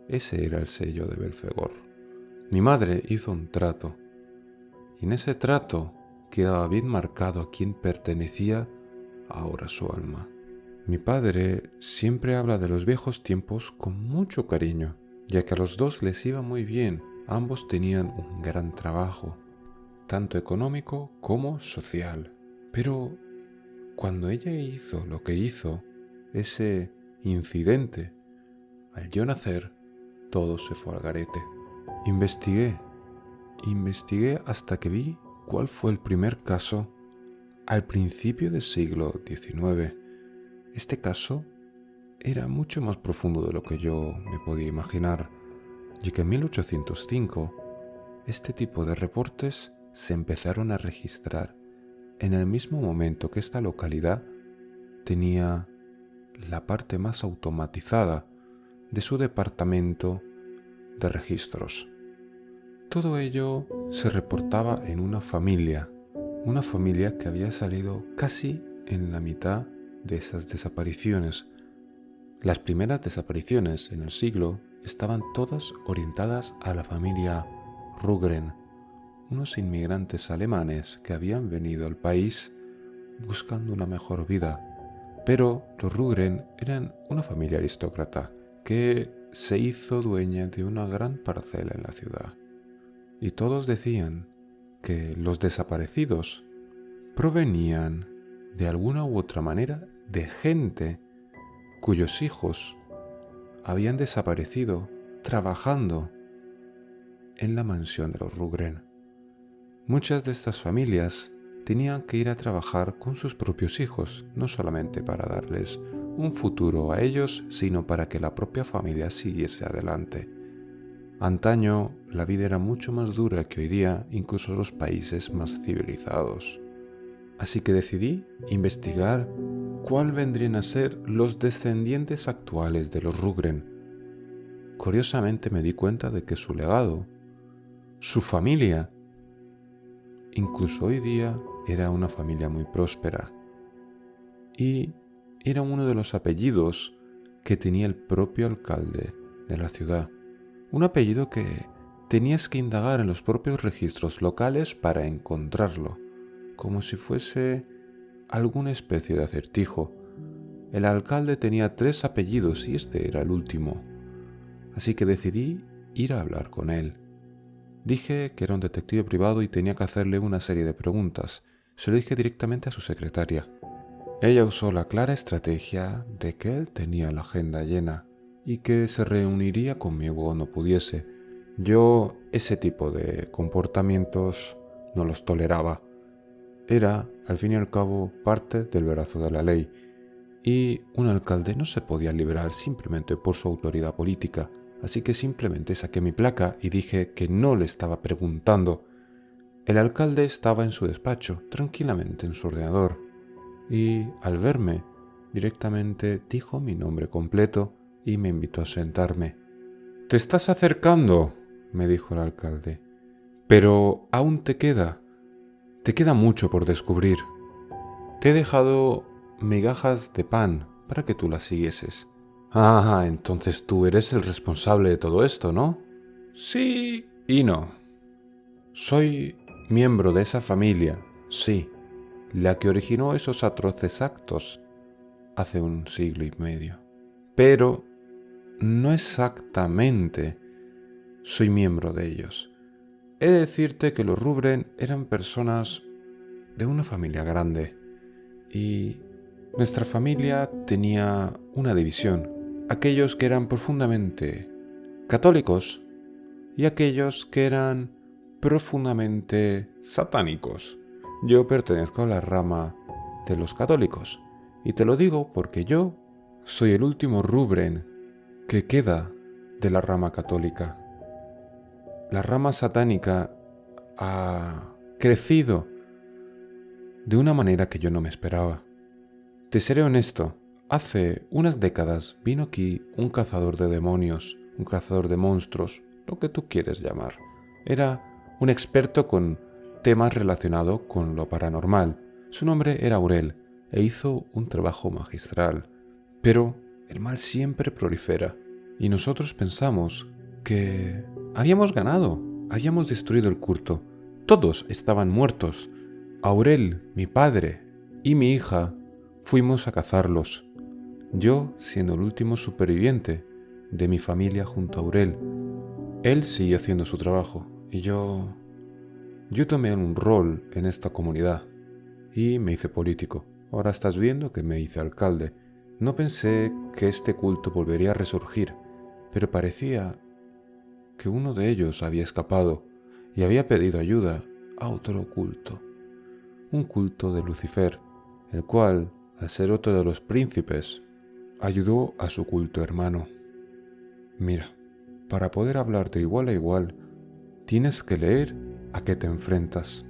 Ese era el sello de Belfegor. Mi madre hizo un trato, y en ese trato quedaba bien marcado a quién pertenecía ahora su alma. Mi padre siempre habla de los viejos tiempos con mucho cariño, ya que a los dos les iba muy bien. Ambos tenían un gran trabajo, tanto económico como social. Pero cuando ella hizo lo que hizo, ese incidente, al yo nacer, todo se fue al garete. Investigué hasta que vi cuál fue el primer caso al principio del siglo XIX. Este caso era mucho más profundo de lo que yo me podía imaginar, ya que en 1805 este tipo de reportes se empezaron a registrar en el mismo momento que esta localidad tenía la parte más automatizada de su departamento de registros. Todo ello se reportaba en una familia que había salido casi en la mitad de esas desapariciones. Las primeras desapariciones en el siglo estaban todas orientadas a la familia Rugren, unos inmigrantes alemanes que habían venido al país buscando una mejor vida. Pero los Rugren eran una familia aristócrata que se hizo dueña de una gran parcela en la ciudad. Y todos decían que los desaparecidos provenían de alguna u otra manera de gente cuyos hijos habían desaparecido trabajando en la mansión de los Rugren. Muchas de estas familias tenían que ir a trabajar con sus propios hijos, no solamente para darles un futuro a ellos, sino para que la propia familia siguiese adelante. Antaño la vida era mucho más dura que hoy día, incluso en los países más civilizados. Así que decidí investigar cuál vendrían a ser los descendientes actuales de los Rugren. Curiosamente me di cuenta de que su legado, su familia, incluso hoy día era una familia muy próspera. Y era uno de los apellidos que tenía el propio alcalde de la ciudad. Un apellido que tenías que indagar en los propios registros locales para encontrarlo, como si fuese alguna especie de acertijo. El alcalde tenía 3 apellidos y este era el último. Así que decidí ir a hablar con él. Dije que era un detective privado y tenía que hacerle una serie de preguntas. Se lo dije directamente a su secretaria. Ella usó la clara estrategia de que él tenía la agenda llena y que se reuniría conmigo cuando pudiese. Yo ese tipo de comportamientos no los toleraba. Era, al fin y al cabo, parte del brazo de la ley. y un alcalde no se podía librar simplemente por su autoridad política, así que simplemente saqué mi placa y dije que no le estaba preguntando. El alcalde estaba en su despacho, tranquilamente en su ordenador, y al verme, directamente dijo mi nombre completo y me invitó a sentarme. «Te estás acercando», me dijo el alcalde, «pero aún te queda mucho por descubrir. Te he dejado migajas de pan para que tú las siguieses». «Ah, entonces tú eres el responsable de todo esto, ¿no?» «Sí y no. Soy miembro de esa familia, sí, la que originó esos atroces actos hace 1,5 siglos. Pero no exactamente soy miembro de ellos. He de decirte que los Rubren eran personas de una familia grande y nuestra familia tenía una división. Aquellos que eran profundamente católicos y aquellos que eran profundamente satánicos. Yo pertenezco a la rama de los católicos y te lo digo porque yo soy el último Rubren que queda de la rama católica. La rama satánica ha crecido de una manera que yo no me esperaba. Te seré honesto, hace unas décadas vino aquí un cazador de demonios, un cazador de monstruos, lo que tú quieres llamar. Era un experto con temas relacionados con lo paranormal. Su nombre era Aurel e hizo un trabajo magistral. Pero el mal siempre prolifera y nosotros pensamos que habíamos ganado, habíamos destruido el culto. Todos estaban muertos. Aurel, mi padre y mi hija fuimos a cazarlos. Yo siendo el último superviviente de mi familia junto a Aurel. Él siguió haciendo su trabajo y yo tomé un rol en esta comunidad y me hice político. Ahora estás viendo que me hice alcalde. No pensé que este culto volvería a resurgir, pero parecía que uno de ellos había escapado y había pedido ayuda a otro culto. Un culto de Lucifer, el cual, al ser otro de los príncipes, ayudó a su culto hermano. Mira, para poder hablar de igual a igual, tienes que leer a qué te enfrentas.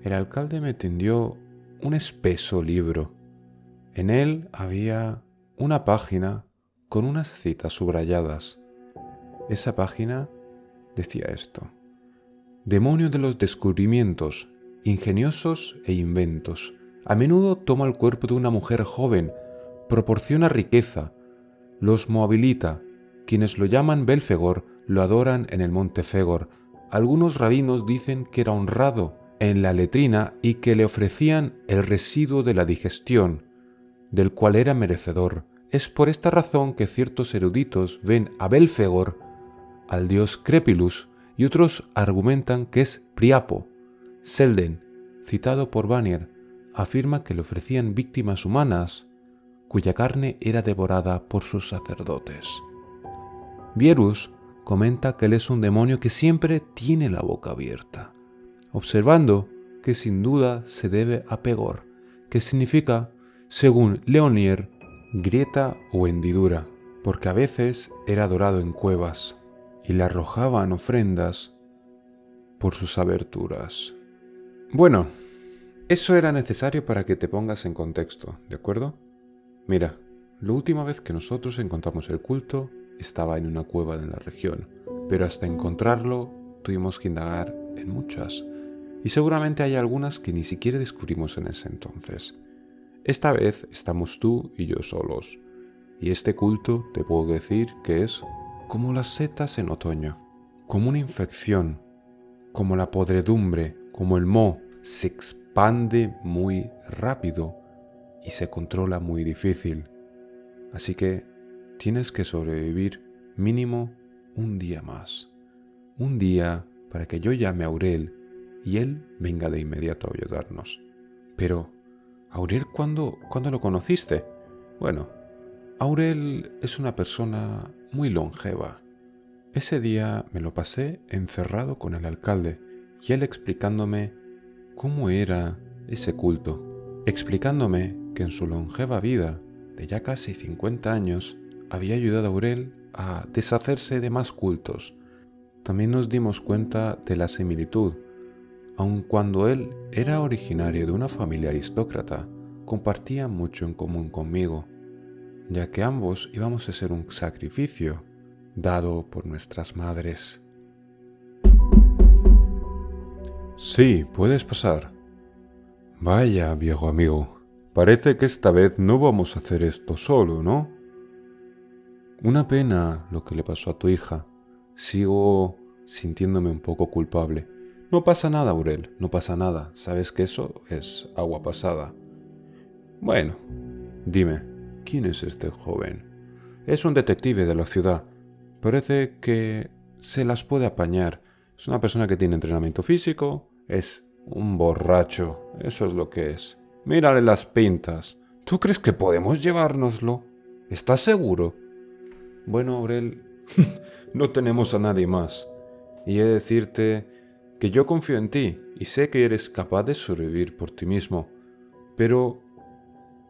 El alcalde me tendió un espeso libro. En él había una página con unas citas subrayadas. Esa página decía esto: demonio de los descubrimientos, ingeniosos e inventos. A menudo toma el cuerpo de una mujer joven, proporciona riqueza, los movilita. Quienes lo llaman Belfegor lo adoran en el monte Fegor. Algunos rabinos dicen que era honrado en la letrina y que le ofrecían el residuo de la digestión, del cual era merecedor. Es por esta razón que ciertos eruditos ven a Belfegor, al dios Crepilus, y otros argumentan que es Priapo. Selden, citado por Vanier, afirma que le ofrecían víctimas humanas cuya carne era devorada por sus sacerdotes. Vierus comenta que él es un demonio que siempre tiene la boca abierta, observando que sin duda se debe a Pegor, que significa, según Leonier, grieta o hendidura, porque a veces era adorado en cuevas y le arrojaban ofrendas por sus aberturas. Bueno, eso era necesario para que te pongas en contexto, ¿de acuerdo? Mira, la última vez que nosotros encontramos el culto estaba en una cueva en la región, pero hasta encontrarlo tuvimos que indagar en muchas, y seguramente hay algunas que ni siquiera descubrimos en ese entonces. Esta vez estamos tú y yo solos, y este culto te puedo decir que es como las setas en otoño, como una infección, como la podredumbre, como el moho, se expande muy rápido y se controla muy difícil. Así que tienes que sobrevivir mínimo un día más. Un día para que yo llame a Aurel y él venga de inmediato a ayudarnos. Pero, ¿Aurel cuándo lo conociste? Bueno, Aurel es una persona muy longeva. Ese día me lo pasé encerrado con el alcalde y él explicándome cómo era ese culto, explicándome que en su longeva vida de ya casi 50 años, había ayudado a Aurel a deshacerse de más cultos. También nos dimos cuenta de la similitud. Aun cuando él era originario de una familia aristócrata, compartía mucho en común conmigo, ya que ambos íbamos a ser un sacrificio dado por nuestras madres. Sí, puedes pasar. Vaya, viejo amigo, parece que esta vez no vamos a hacer esto solo, ¿no? Una pena lo que le pasó a tu hija. Sigo sintiéndome un poco culpable. No pasa nada, Aurel, no pasa nada. Sabes que eso es agua pasada. Bueno, dime, ¿quién es este joven? Es un detective de la ciudad. Parece que se las puede apañar. Es una persona que tiene entrenamiento físico. Es un borracho. Eso es lo que es. Mírale las pintas. ¿Tú crees que podemos llevárnoslo? ¿Estás seguro? Bueno, Aurel, no tenemos a nadie más. Y he de decirte que yo confío en ti y sé que eres capaz de sobrevivir por ti mismo. Pero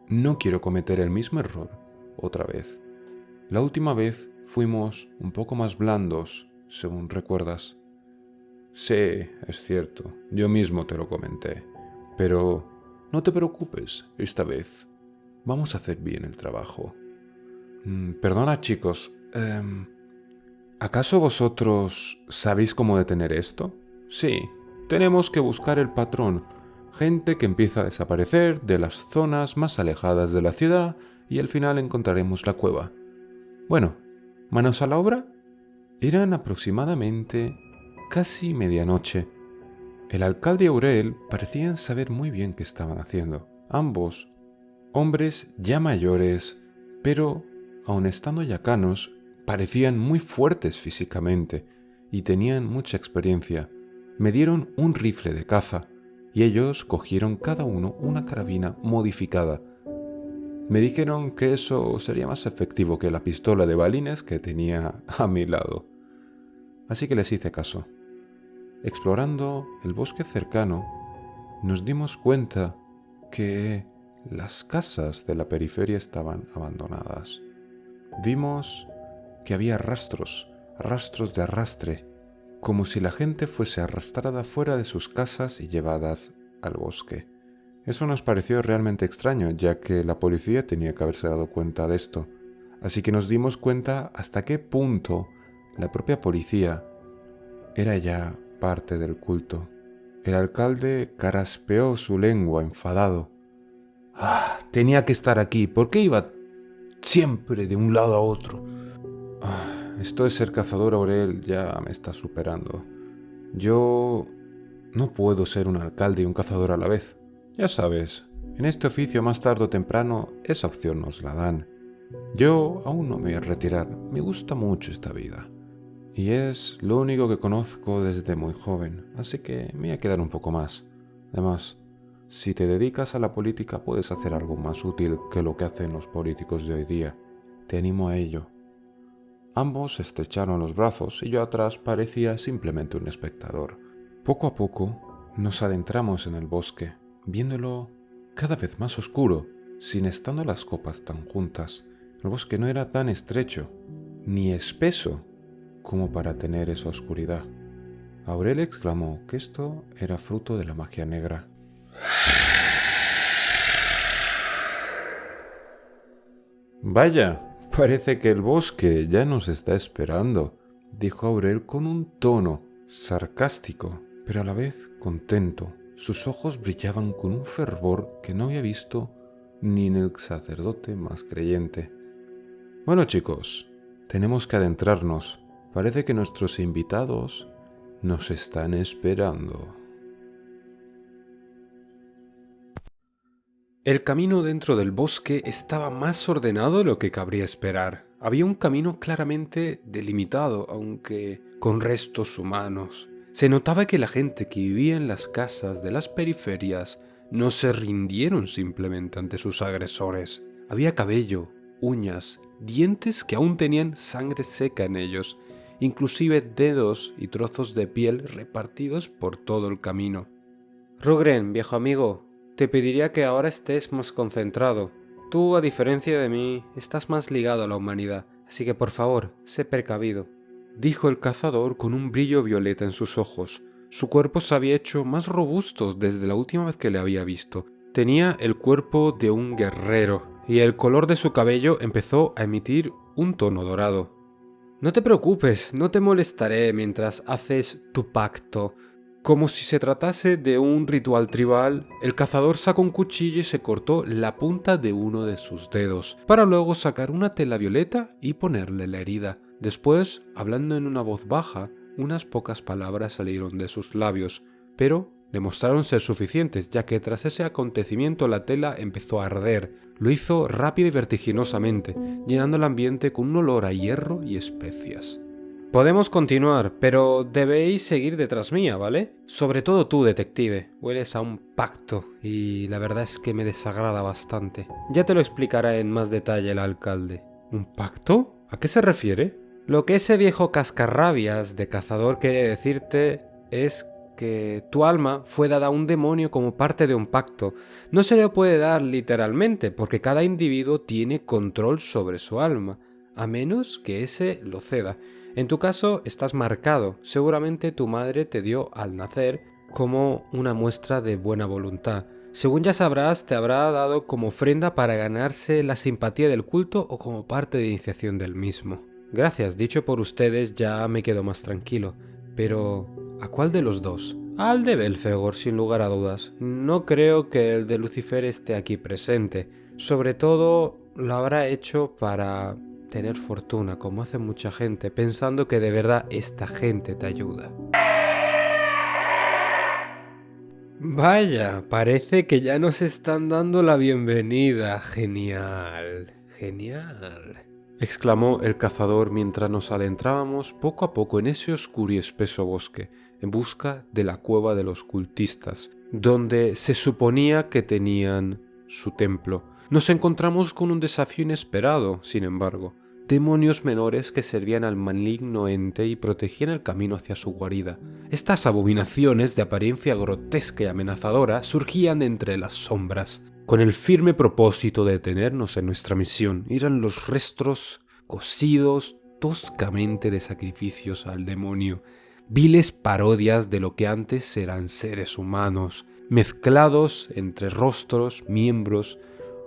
no quiero cometer el mismo error otra vez. La última vez fuimos un poco más blandos, según recuerdas. Sí, es cierto, yo mismo te lo comenté. Pero no te preocupes, esta vez vamos a hacer bien el trabajo. Perdona, chicos, ¿acaso vosotros sabéis cómo detener esto? Sí, tenemos que buscar el patrón. Gente que empieza a desaparecer de las zonas más alejadas de la ciudad y al final encontraremos la cueva. Bueno, ¿manos a la obra? Eran aproximadamente casi medianoche. El alcalde y Aurel parecían saber muy bien qué estaban haciendo. Ambos, hombres ya mayores, pero aun estando yacanos, parecían muy fuertes físicamente y tenían mucha experiencia. Me dieron un rifle de caza y ellos cogieron cada uno una carabina modificada. Me dijeron que eso sería más efectivo que la pistola de balines que tenía a mi lado. Así que les hice caso. Explorando el bosque cercano, nos dimos cuenta que las casas de la periferia estaban abandonadas. Vimos que había rastros de arrastre, como si la gente fuese arrastrada fuera de sus casas y llevadas al bosque. Eso nos pareció realmente extraño, ya que la policía tenía que haberse dado cuenta de esto. Así que nos dimos cuenta hasta qué punto la propia policía era ya parte del culto. El alcalde caraspeó su lengua enfadado. Tenía que estar aquí. ¿Por qué iba siempre de un lado a otro? Esto de ser cazador, Aurel, ya me está superando. Yo no puedo ser un alcalde y un cazador a la vez. Ya sabes, en este oficio más tarde o temprano esa opción nos la dan. Yo aún no me voy a retirar. Me gusta mucho esta vida. Y es lo único que conozco desde muy joven, así que me voy a quedar un poco más. Además, si te dedicas a la política puedes hacer algo más útil que lo que hacen los políticos de hoy día. Te animo a ello. Ambos estrecharon los brazos y yo atrás parecía simplemente un espectador. Poco a poco nos adentramos en el bosque, viéndolo cada vez más oscuro, sin estando las copas tan juntas. El bosque no era tan estrecho, ni espeso, como para tener esa oscuridad. Aurel exclamó que esto era fruto de la magia negra. Vaya, parece que el bosque ya nos está esperando, dijo Aurel con un tono sarcástico, pero a la vez contento. Sus ojos brillaban con un fervor que no había visto ni en el sacerdote más creyente. Bueno, chicos, tenemos que adentrarnos. Parece que nuestros invitados nos están esperando. El camino dentro del bosque estaba más ordenado de lo que cabría esperar. Había un camino claramente delimitado, aunque con restos humanos. Se notaba que la gente que vivía en las casas de las periferias no se rindieron simplemente ante sus agresores. Había cabello, uñas, dientes que aún tenían sangre seca en ellos, inclusive dedos y trozos de piel repartidos por todo el camino. Rugren, viejo amigo, te pediría que ahora estés más concentrado. Tú, a diferencia de mí, estás más ligado a la humanidad, así que por favor, sé precavido, dijo el cazador con un brillo violeta en sus ojos. Su cuerpo se había hecho más robusto desde la última vez que le había visto. Tenía el cuerpo de un guerrero, y el color de su cabello empezó a emitir un tono dorado. No te preocupes, no te molestaré mientras haces tu pacto. Como si se tratase de un ritual tribal, el cazador sacó un cuchillo y se cortó la punta de uno de sus dedos, para luego sacar una tela violeta y ponerle la herida. Después, hablando en una voz baja, unas pocas palabras salieron de sus labios, pero demostraron ser suficientes, ya que tras ese acontecimiento la tela empezó a arder. Lo hizo rápido y vertiginosamente, llenando el ambiente con un olor a hierro y especias. Podemos continuar, pero debéis seguir detrás mía, ¿vale? Sobre todo tú, detective. Hueles a un pacto y la verdad es que me desagrada bastante. Ya te lo explicará en más detalle el alcalde. ¿Un pacto? ¿A qué se refiere? Lo que ese viejo cascarrabias de cazador quiere decirte es que tu alma fue dada a un demonio como parte de un pacto. No se le puede dar literalmente, porque cada individuo tiene control sobre su alma, a menos que ese lo ceda. En tu caso estás marcado, seguramente tu madre te dio al nacer como una muestra de buena voluntad. Según ya sabrás, te habrá dado como ofrenda para ganarse la simpatía del culto o como parte de iniciación del mismo. Gracias, dicho por ustedes ya me quedo más tranquilo. Pero, ¿a cuál de los dos? Al de Belfegor, sin lugar a dudas. No creo que el de Lucifer esté aquí presente. Sobre todo, lo habrá hecho para tener fortuna, como hace mucha gente, pensando que de verdad esta gente te ayuda. Vaya, parece que ya nos están dando la bienvenida. Genial, genial, exclamó el cazador mientras nos adentrábamos poco a poco en ese oscuro y espeso bosque, en busca de la cueva de los cultistas, donde se suponía que tenían su templo. Nos encontramos con un desafío inesperado, sin embargo. Demonios menores que servían al maligno ente y protegían el camino hacia su guarida. Estas abominaciones de apariencia grotesca y amenazadora surgían de entre las sombras, con el firme propósito de detenernos en nuestra misión. Eran los restos cosidos toscamente de sacrificios al demonio, viles parodias de lo que antes eran seres humanos, mezclados entre rostros, miembros,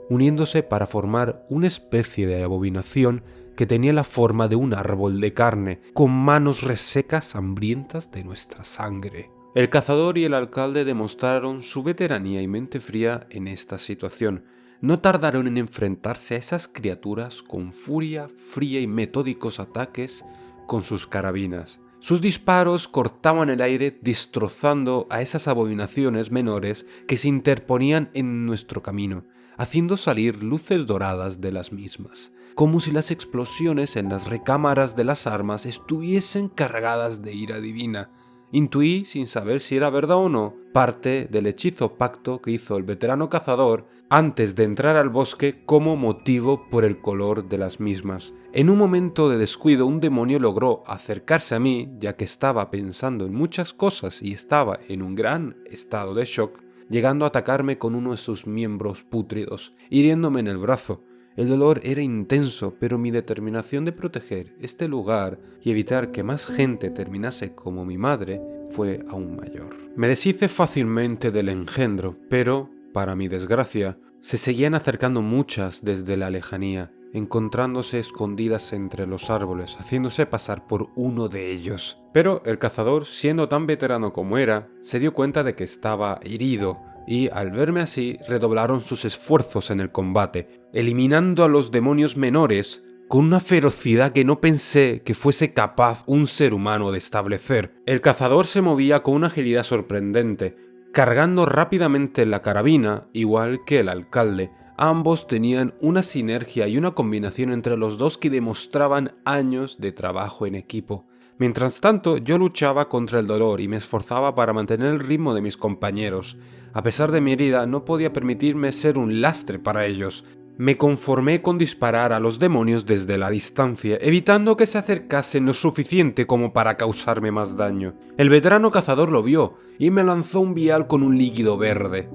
uniéndose para formar una especie de abominación que tenía la forma de un árbol de carne, con manos resecas hambrientas de nuestra sangre. El cazador y el alcalde demostraron su veteranía y mente fría en esta situación. No tardaron en enfrentarse a esas criaturas con furia fría y metódicos ataques con sus carabinas. Sus disparos cortaban el aire destrozando a esas abominaciones menores que se interponían en nuestro camino, haciendo salir luces doradas de las mismas, como si las explosiones en las recámaras de las armas estuviesen cargadas de ira divina. Intuí, sin saber si era verdad o no, parte del hechizo pacto que hizo el veterano cazador antes de entrar al bosque como motivo por el color de las mismas. En un momento de descuido, un demonio logró acercarse a mí, ya que estaba pensando en muchas cosas y estaba en un gran estado de shock, llegando a atacarme con uno de sus miembros pútridos, hiriéndome en el brazo. El dolor era intenso, pero mi determinación de proteger este lugar y evitar que más gente terminase como mi madre fue aún mayor. Me deshice fácilmente del engendro, pero, para mi desgracia, se seguían acercando muchas desde la lejanía, encontrándose escondidas entre los árboles, haciéndose pasar por uno de ellos. Pero el cazador, siendo tan veterano como era, se dio cuenta de que estaba herido, y al verme así redoblaron sus esfuerzos en el combate, eliminando a los demonios menores con una ferocidad que no pensé que fuese capaz un ser humano de establecer. El cazador se movía con una agilidad sorprendente, cargando rápidamente la carabina, igual que el alcalde. Ambos tenían una sinergia y una combinación entre los dos que demostraban años de trabajo en equipo. Mientras tanto, yo luchaba contra el dolor y me esforzaba para mantener el ritmo de mis compañeros. A pesar de mi herida, no podía permitirme ser un lastre para ellos. Me conformé con disparar a los demonios desde la distancia, evitando que se acercasen lo suficiente como para causarme más daño. El veterano cazador lo vio y me lanzó un vial con un líquido verde.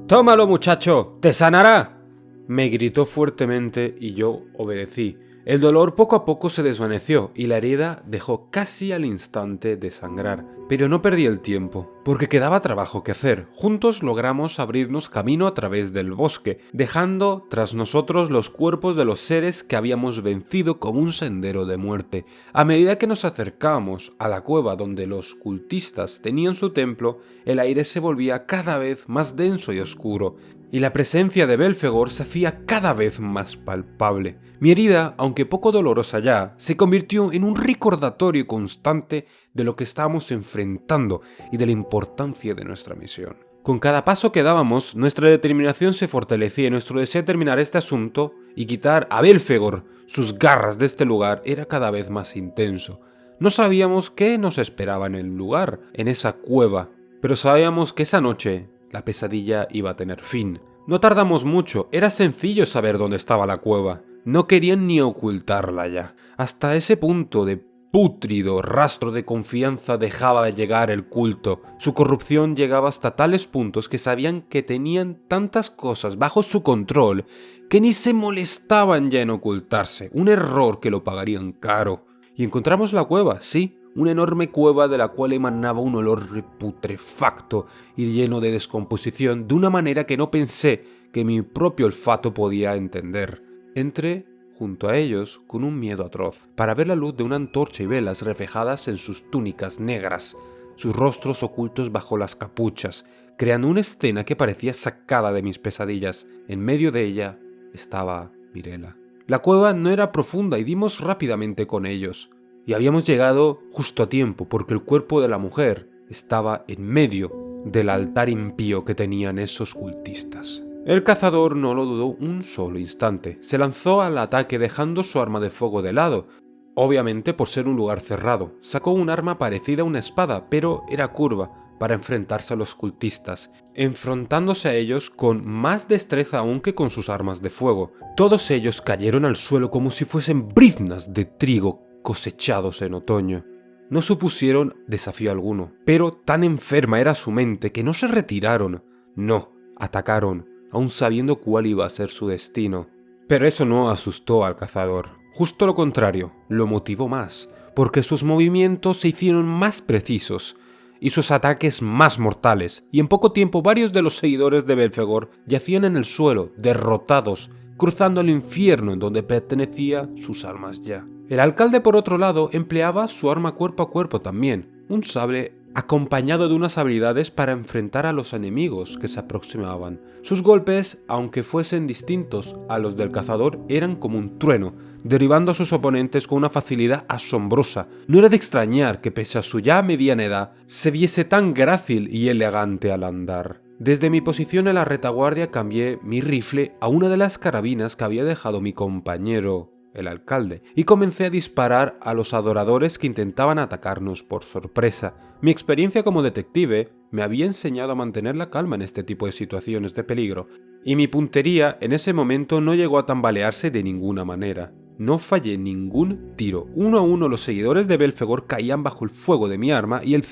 «¡Tómalo, muchacho! ¡Te sanará!», Me gritó fuertemente y yo obedecí. El dolor poco a poco se desvaneció y la herida dejó casi al instante de sangrar. Pero no perdí el tiempo, porque quedaba trabajo que hacer. Juntos logramos abrirnos camino a través del bosque, dejando tras nosotros los cuerpos de los seres que habíamos vencido como un sendero de muerte. A medida que nos acercábamos a la cueva donde los cultistas tenían su templo, el aire se volvía cada vez más denso y oscuro, y la presencia de Belphegor se hacía cada vez más palpable. Mi herida, aunque poco dolorosa ya, se convirtió en un recordatorio constante de lo que estábamos enfrentando y de la importancia de nuestra misión. Con cada paso que dábamos, nuestra determinación se fortalecía y nuestro deseo de terminar este asunto y quitar a Belphegor sus garras de este lugar era cada vez más intenso. No sabíamos qué nos esperaba en el lugar, en esa cueva, pero sabíamos que esa noche la pesadilla iba a tener fin. No tardamos mucho, era sencillo saber dónde estaba la cueva. No querían ni ocultarla ya. Hasta ese punto de pútrido rastro de confianza dejaba de llegar el culto. Su corrupción llegaba hasta tales puntos que sabían que tenían tantas cosas bajo su control que ni se molestaban ya en ocultarse. Un error que lo pagarían caro. Y encontramos la cueva, sí. Una enorme cueva de la cual emanaba un olor putrefacto y lleno de descomposición de una manera que no pensé que mi propio olfato podía entender. Entré junto a ellos con un miedo atroz, para ver la luz de una antorcha y velas reflejadas en sus túnicas negras, sus rostros ocultos bajo las capuchas, creando una escena que parecía sacada de mis pesadillas. En medio de ella estaba Mirela. La cueva no era profunda y dimos rápidamente con ellos. Y habíamos llegado justo a tiempo, porque el cuerpo de la mujer estaba en medio del altar impío que tenían esos cultistas. El cazador no lo dudó un solo instante. Se lanzó al ataque dejando su arma de fuego de lado. Obviamente por ser un lugar cerrado. Sacó un arma parecida a una espada, pero era curva, para enfrentarse a los cultistas, enfrentándose a ellos con más destreza aún que con sus armas de fuego. Todos ellos cayeron al suelo como si fuesen briznas de trigo cosechados en otoño. No supusieron desafío alguno, pero tan enferma era su mente que no se retiraron. No, atacaron, aun sabiendo cuál iba a ser su destino. Pero eso no asustó al cazador. Justo lo contrario, lo motivó más, porque sus movimientos se hicieron más precisos y sus ataques más mortales, y en poco tiempo varios de los seguidores de Belphegor yacían en el suelo, derrotados, cruzando el infierno en donde pertenecía sus almas ya. El alcalde, por otro lado, empleaba su arma cuerpo a cuerpo también, un sable acompañado de unas habilidades para enfrentar a los enemigos que se aproximaban. Sus golpes, aunque fuesen distintos a los del cazador, eran como un trueno, derribando a sus oponentes con una facilidad asombrosa. No era de extrañar que, pese a su ya mediana edad, se viese tan grácil y elegante al andar. Desde mi posición en la retaguardia cambié mi rifle a una de las carabinas que había dejado mi compañero, el alcalde, y comencé a disparar a los adoradores que intentaban atacarnos por sorpresa. Mi experiencia como detective me había enseñado a mantener la calma en este tipo de situaciones de peligro, y mi puntería en ese momento no llegó a tambalearse de ninguna manera. No fallé ningún tiro. Uno a uno los seguidores de Belphegor caían bajo el fuego de mi arma y el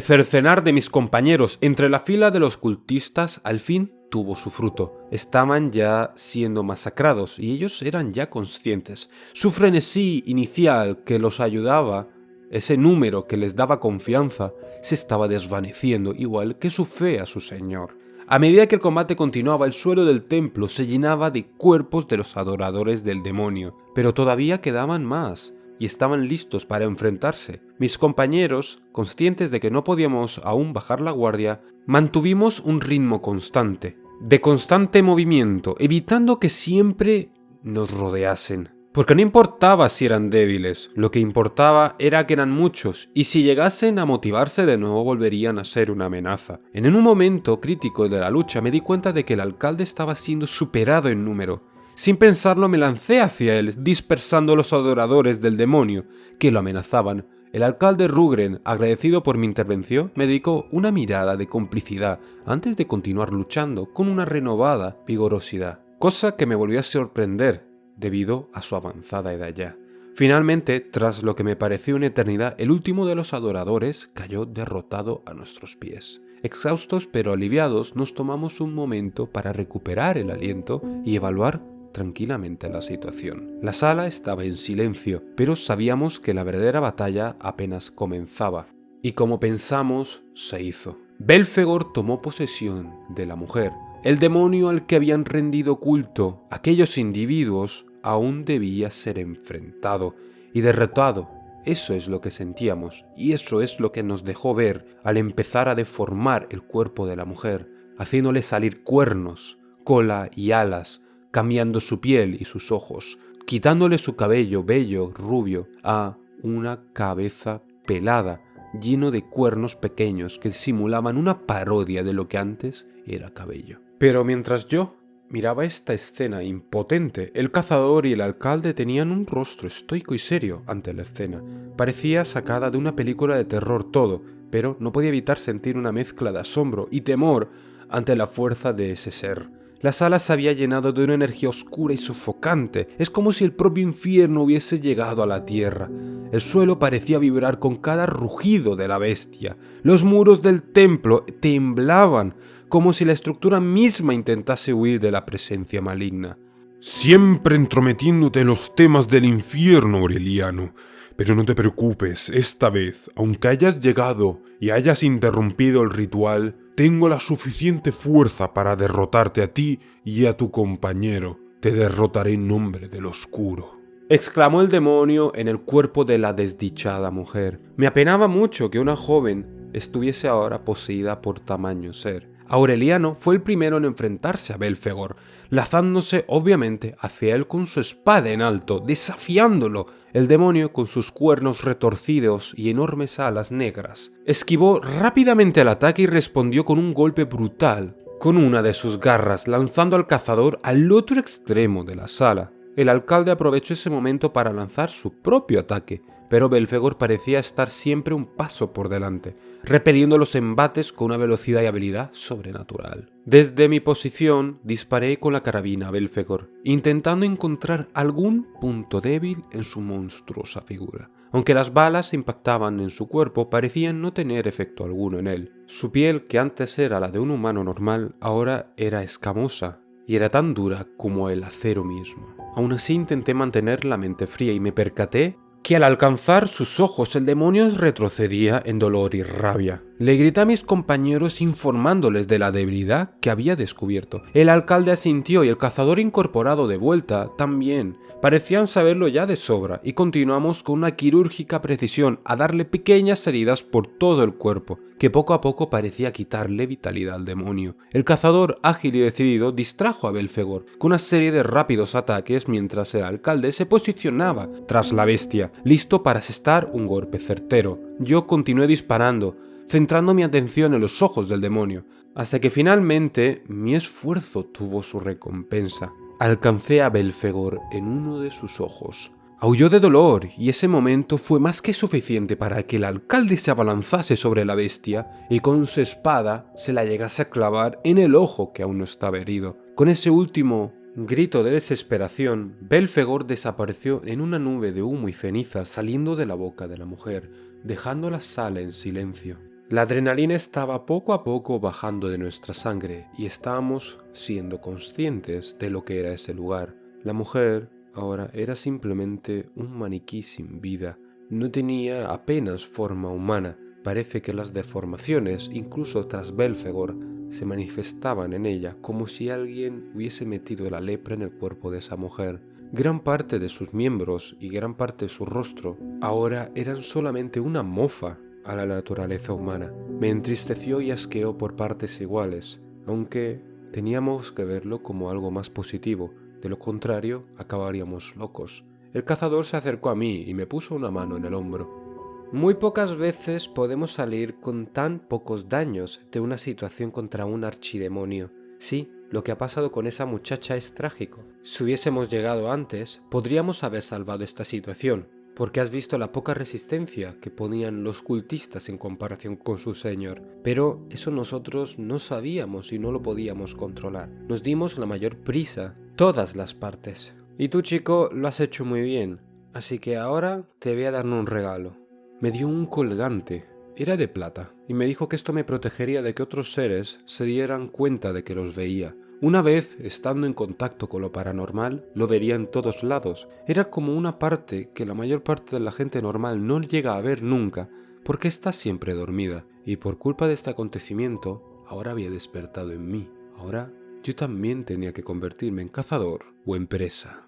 cercenar de mis compañeros entre la fila de los cultistas al fin tuvo su fruto. Estaban ya siendo masacrados y ellos eran ya conscientes. Su frenesí inicial que los ayudaba, ese número que les daba confianza, se estaba desvaneciendo, igual que su fe a su señor. A medida que el combate continuaba, el suelo del templo se llenaba de cuerpos de los adoradores del demonio, pero todavía quedaban más y estaban listos para enfrentarse. Mis compañeros, conscientes de que no podíamos aún bajar la guardia, mantuvimos un ritmo constante, de constante movimiento, evitando que siempre nos rodeasen. Porque no importaba si eran débiles, lo que importaba era que eran muchos, y si llegasen a motivarse de nuevo volverían a ser una amenaza. En un momento crítico de la lucha me di cuenta de que el alcalde estaba siendo superado en número. Sin pensarlo me lancé hacia él, dispersando a los adoradores del demonio que lo amenazaban. El alcalde Rugren, agradecido por mi intervención, me dedicó una mirada de complicidad antes de continuar luchando con una renovada vigorosidad, cosa que me volvió a sorprender debido a su avanzada edad ya. Finalmente, tras lo que me pareció una eternidad, el último de los adoradores cayó derrotado a nuestros pies. Exhaustos pero aliviados, nos tomamos un momento para recuperar el aliento y evaluar tranquilamente la situación. La sala estaba en silencio, pero sabíamos que la verdadera batalla apenas comenzaba. Y como pensamos, se hizo. Belfegor tomó posesión de la mujer. El demonio al que habían rendido culto aquellos individuos aún debía ser enfrentado y derrotado. Eso es lo que sentíamos, y eso es lo que nos dejó ver al empezar a deformar el cuerpo de la mujer, haciéndole salir cuernos, cola y alas, cambiando su piel y sus ojos, quitándole su cabello bello, rubio, a una cabeza pelada, lleno de cuernos pequeños que simulaban una parodia de lo que antes era cabello. Pero mientras yo miraba esta escena impotente, el cazador y el alcalde tenían un rostro estoico y serio ante la escena. Parecía sacada de una película de terror todo, pero no podía evitar sentir una mezcla de asombro y temor ante la fuerza de ese ser. La sala se había llenado de una energía oscura y sofocante. Es como si el propio infierno hubiese llegado a la tierra. El suelo parecía vibrar con cada rugido de la bestia. Los muros del templo temblaban, como si la estructura misma intentase huir de la presencia maligna. Siempre entrometiéndote en los temas del infierno, Aureliano. Pero no te preocupes, esta vez, aunque hayas llegado y hayas interrumpido el ritual, tengo la suficiente fuerza para derrotarte a ti y a tu compañero. Te derrotaré en nombre del oscuro. Exclamó el demonio en el cuerpo de la desdichada mujer. Me apenaba mucho que una joven estuviese ahora poseída por tamaño ser. Aureliano fue el primero en enfrentarse a Belfegor, lanzándose obviamente hacia él con su espada en alto, desafiándolo. El demonio, con sus cuernos retorcidos y enormes alas negras, esquivó rápidamente el ataque y respondió con un golpe brutal con una de sus garras, lanzando al cazador al otro extremo de la sala. El alcalde aprovechó ese momento para lanzar su propio ataque, pero Belfegor parecía estar siempre un paso por delante, repeliendo los embates con una velocidad y habilidad sobrenatural. Desde mi posición disparé con la carabina a Belfegor, intentando encontrar algún punto débil en su monstruosa figura. Aunque las balas impactaban en su cuerpo, parecían no tener efecto alguno en él. Su piel, que antes era la de un humano normal, ahora era escamosa y era tan dura como el acero mismo. Aún así intenté mantener la mente fría y me percaté que al alcanzar sus ojos el demonio retrocedía en dolor y rabia. Le grité a mis compañeros informándoles de la debilidad que había descubierto. El alcalde asintió y el cazador incorporado de vuelta también. Parecían saberlo ya de sobra y continuamos con una quirúrgica precisión a darle pequeñas heridas por todo el cuerpo, que poco a poco parecía quitarle vitalidad al demonio. El cazador, ágil y decidido, distrajo a Belfegor con una serie de rápidos ataques mientras el alcalde se posicionaba tras la bestia, listo para asestar un golpe certero. Yo continué disparando, centrando mi atención en los ojos del demonio, hasta que finalmente mi esfuerzo tuvo su recompensa. Alcancé a Belfegor en uno de sus ojos. Aulló de dolor y ese momento fue más que suficiente para que el alcalde se abalanzase sobre la bestia y con su espada se la llegase a clavar en el ojo que aún no estaba herido. Con ese último grito de desesperación, Belfegor desapareció en una nube de humo y ceniza saliendo de la boca de la mujer, dejando la sala en silencio. La adrenalina estaba poco a poco bajando de nuestra sangre y estábamos siendo conscientes de lo que era ese lugar. La mujer ahora era simplemente un maniquí sin vida. No tenía apenas forma humana. Parece que las deformaciones, incluso tras Belfegor, se manifestaban en ella como si alguien hubiese metido la lepra en el cuerpo de esa mujer. Gran parte de sus miembros y gran parte de su rostro ahora eran solamente una mofa a la naturaleza humana. Me entristeció y asqueó por partes iguales, aunque teníamos que verlo como algo más positivo. De lo contrario, acabaríamos locos. El cazador se acercó a mí y me puso una mano en el hombro. Muy pocas veces podemos salir con tan pocos daños de una situación contra un archidemonio. Sí, lo que ha pasado con esa muchacha es trágico. Si hubiésemos llegado antes, podríamos haber salvado esta situación, porque has visto la poca resistencia que ponían los cultistas en comparación con su señor. Pero eso nosotros no sabíamos y no lo podíamos controlar. Nos dimos la mayor prisa, todas las partes. Y tú, chico, lo has hecho muy bien, así que ahora te voy a dar un regalo. Me dio un colgante, Era de plata, y me dijo que esto me protegería de que otros seres se dieran cuenta de que los veía. Una vez, estando en contacto con lo paranormal, lo vería en todos lados. Era como una parte que la mayor parte de la gente normal no llega a ver nunca, porque está siempre dormida. Y por culpa de este acontecimiento, ahora había despertado en mí. Ahora yo también tenía que convertirme en cazador o en presa.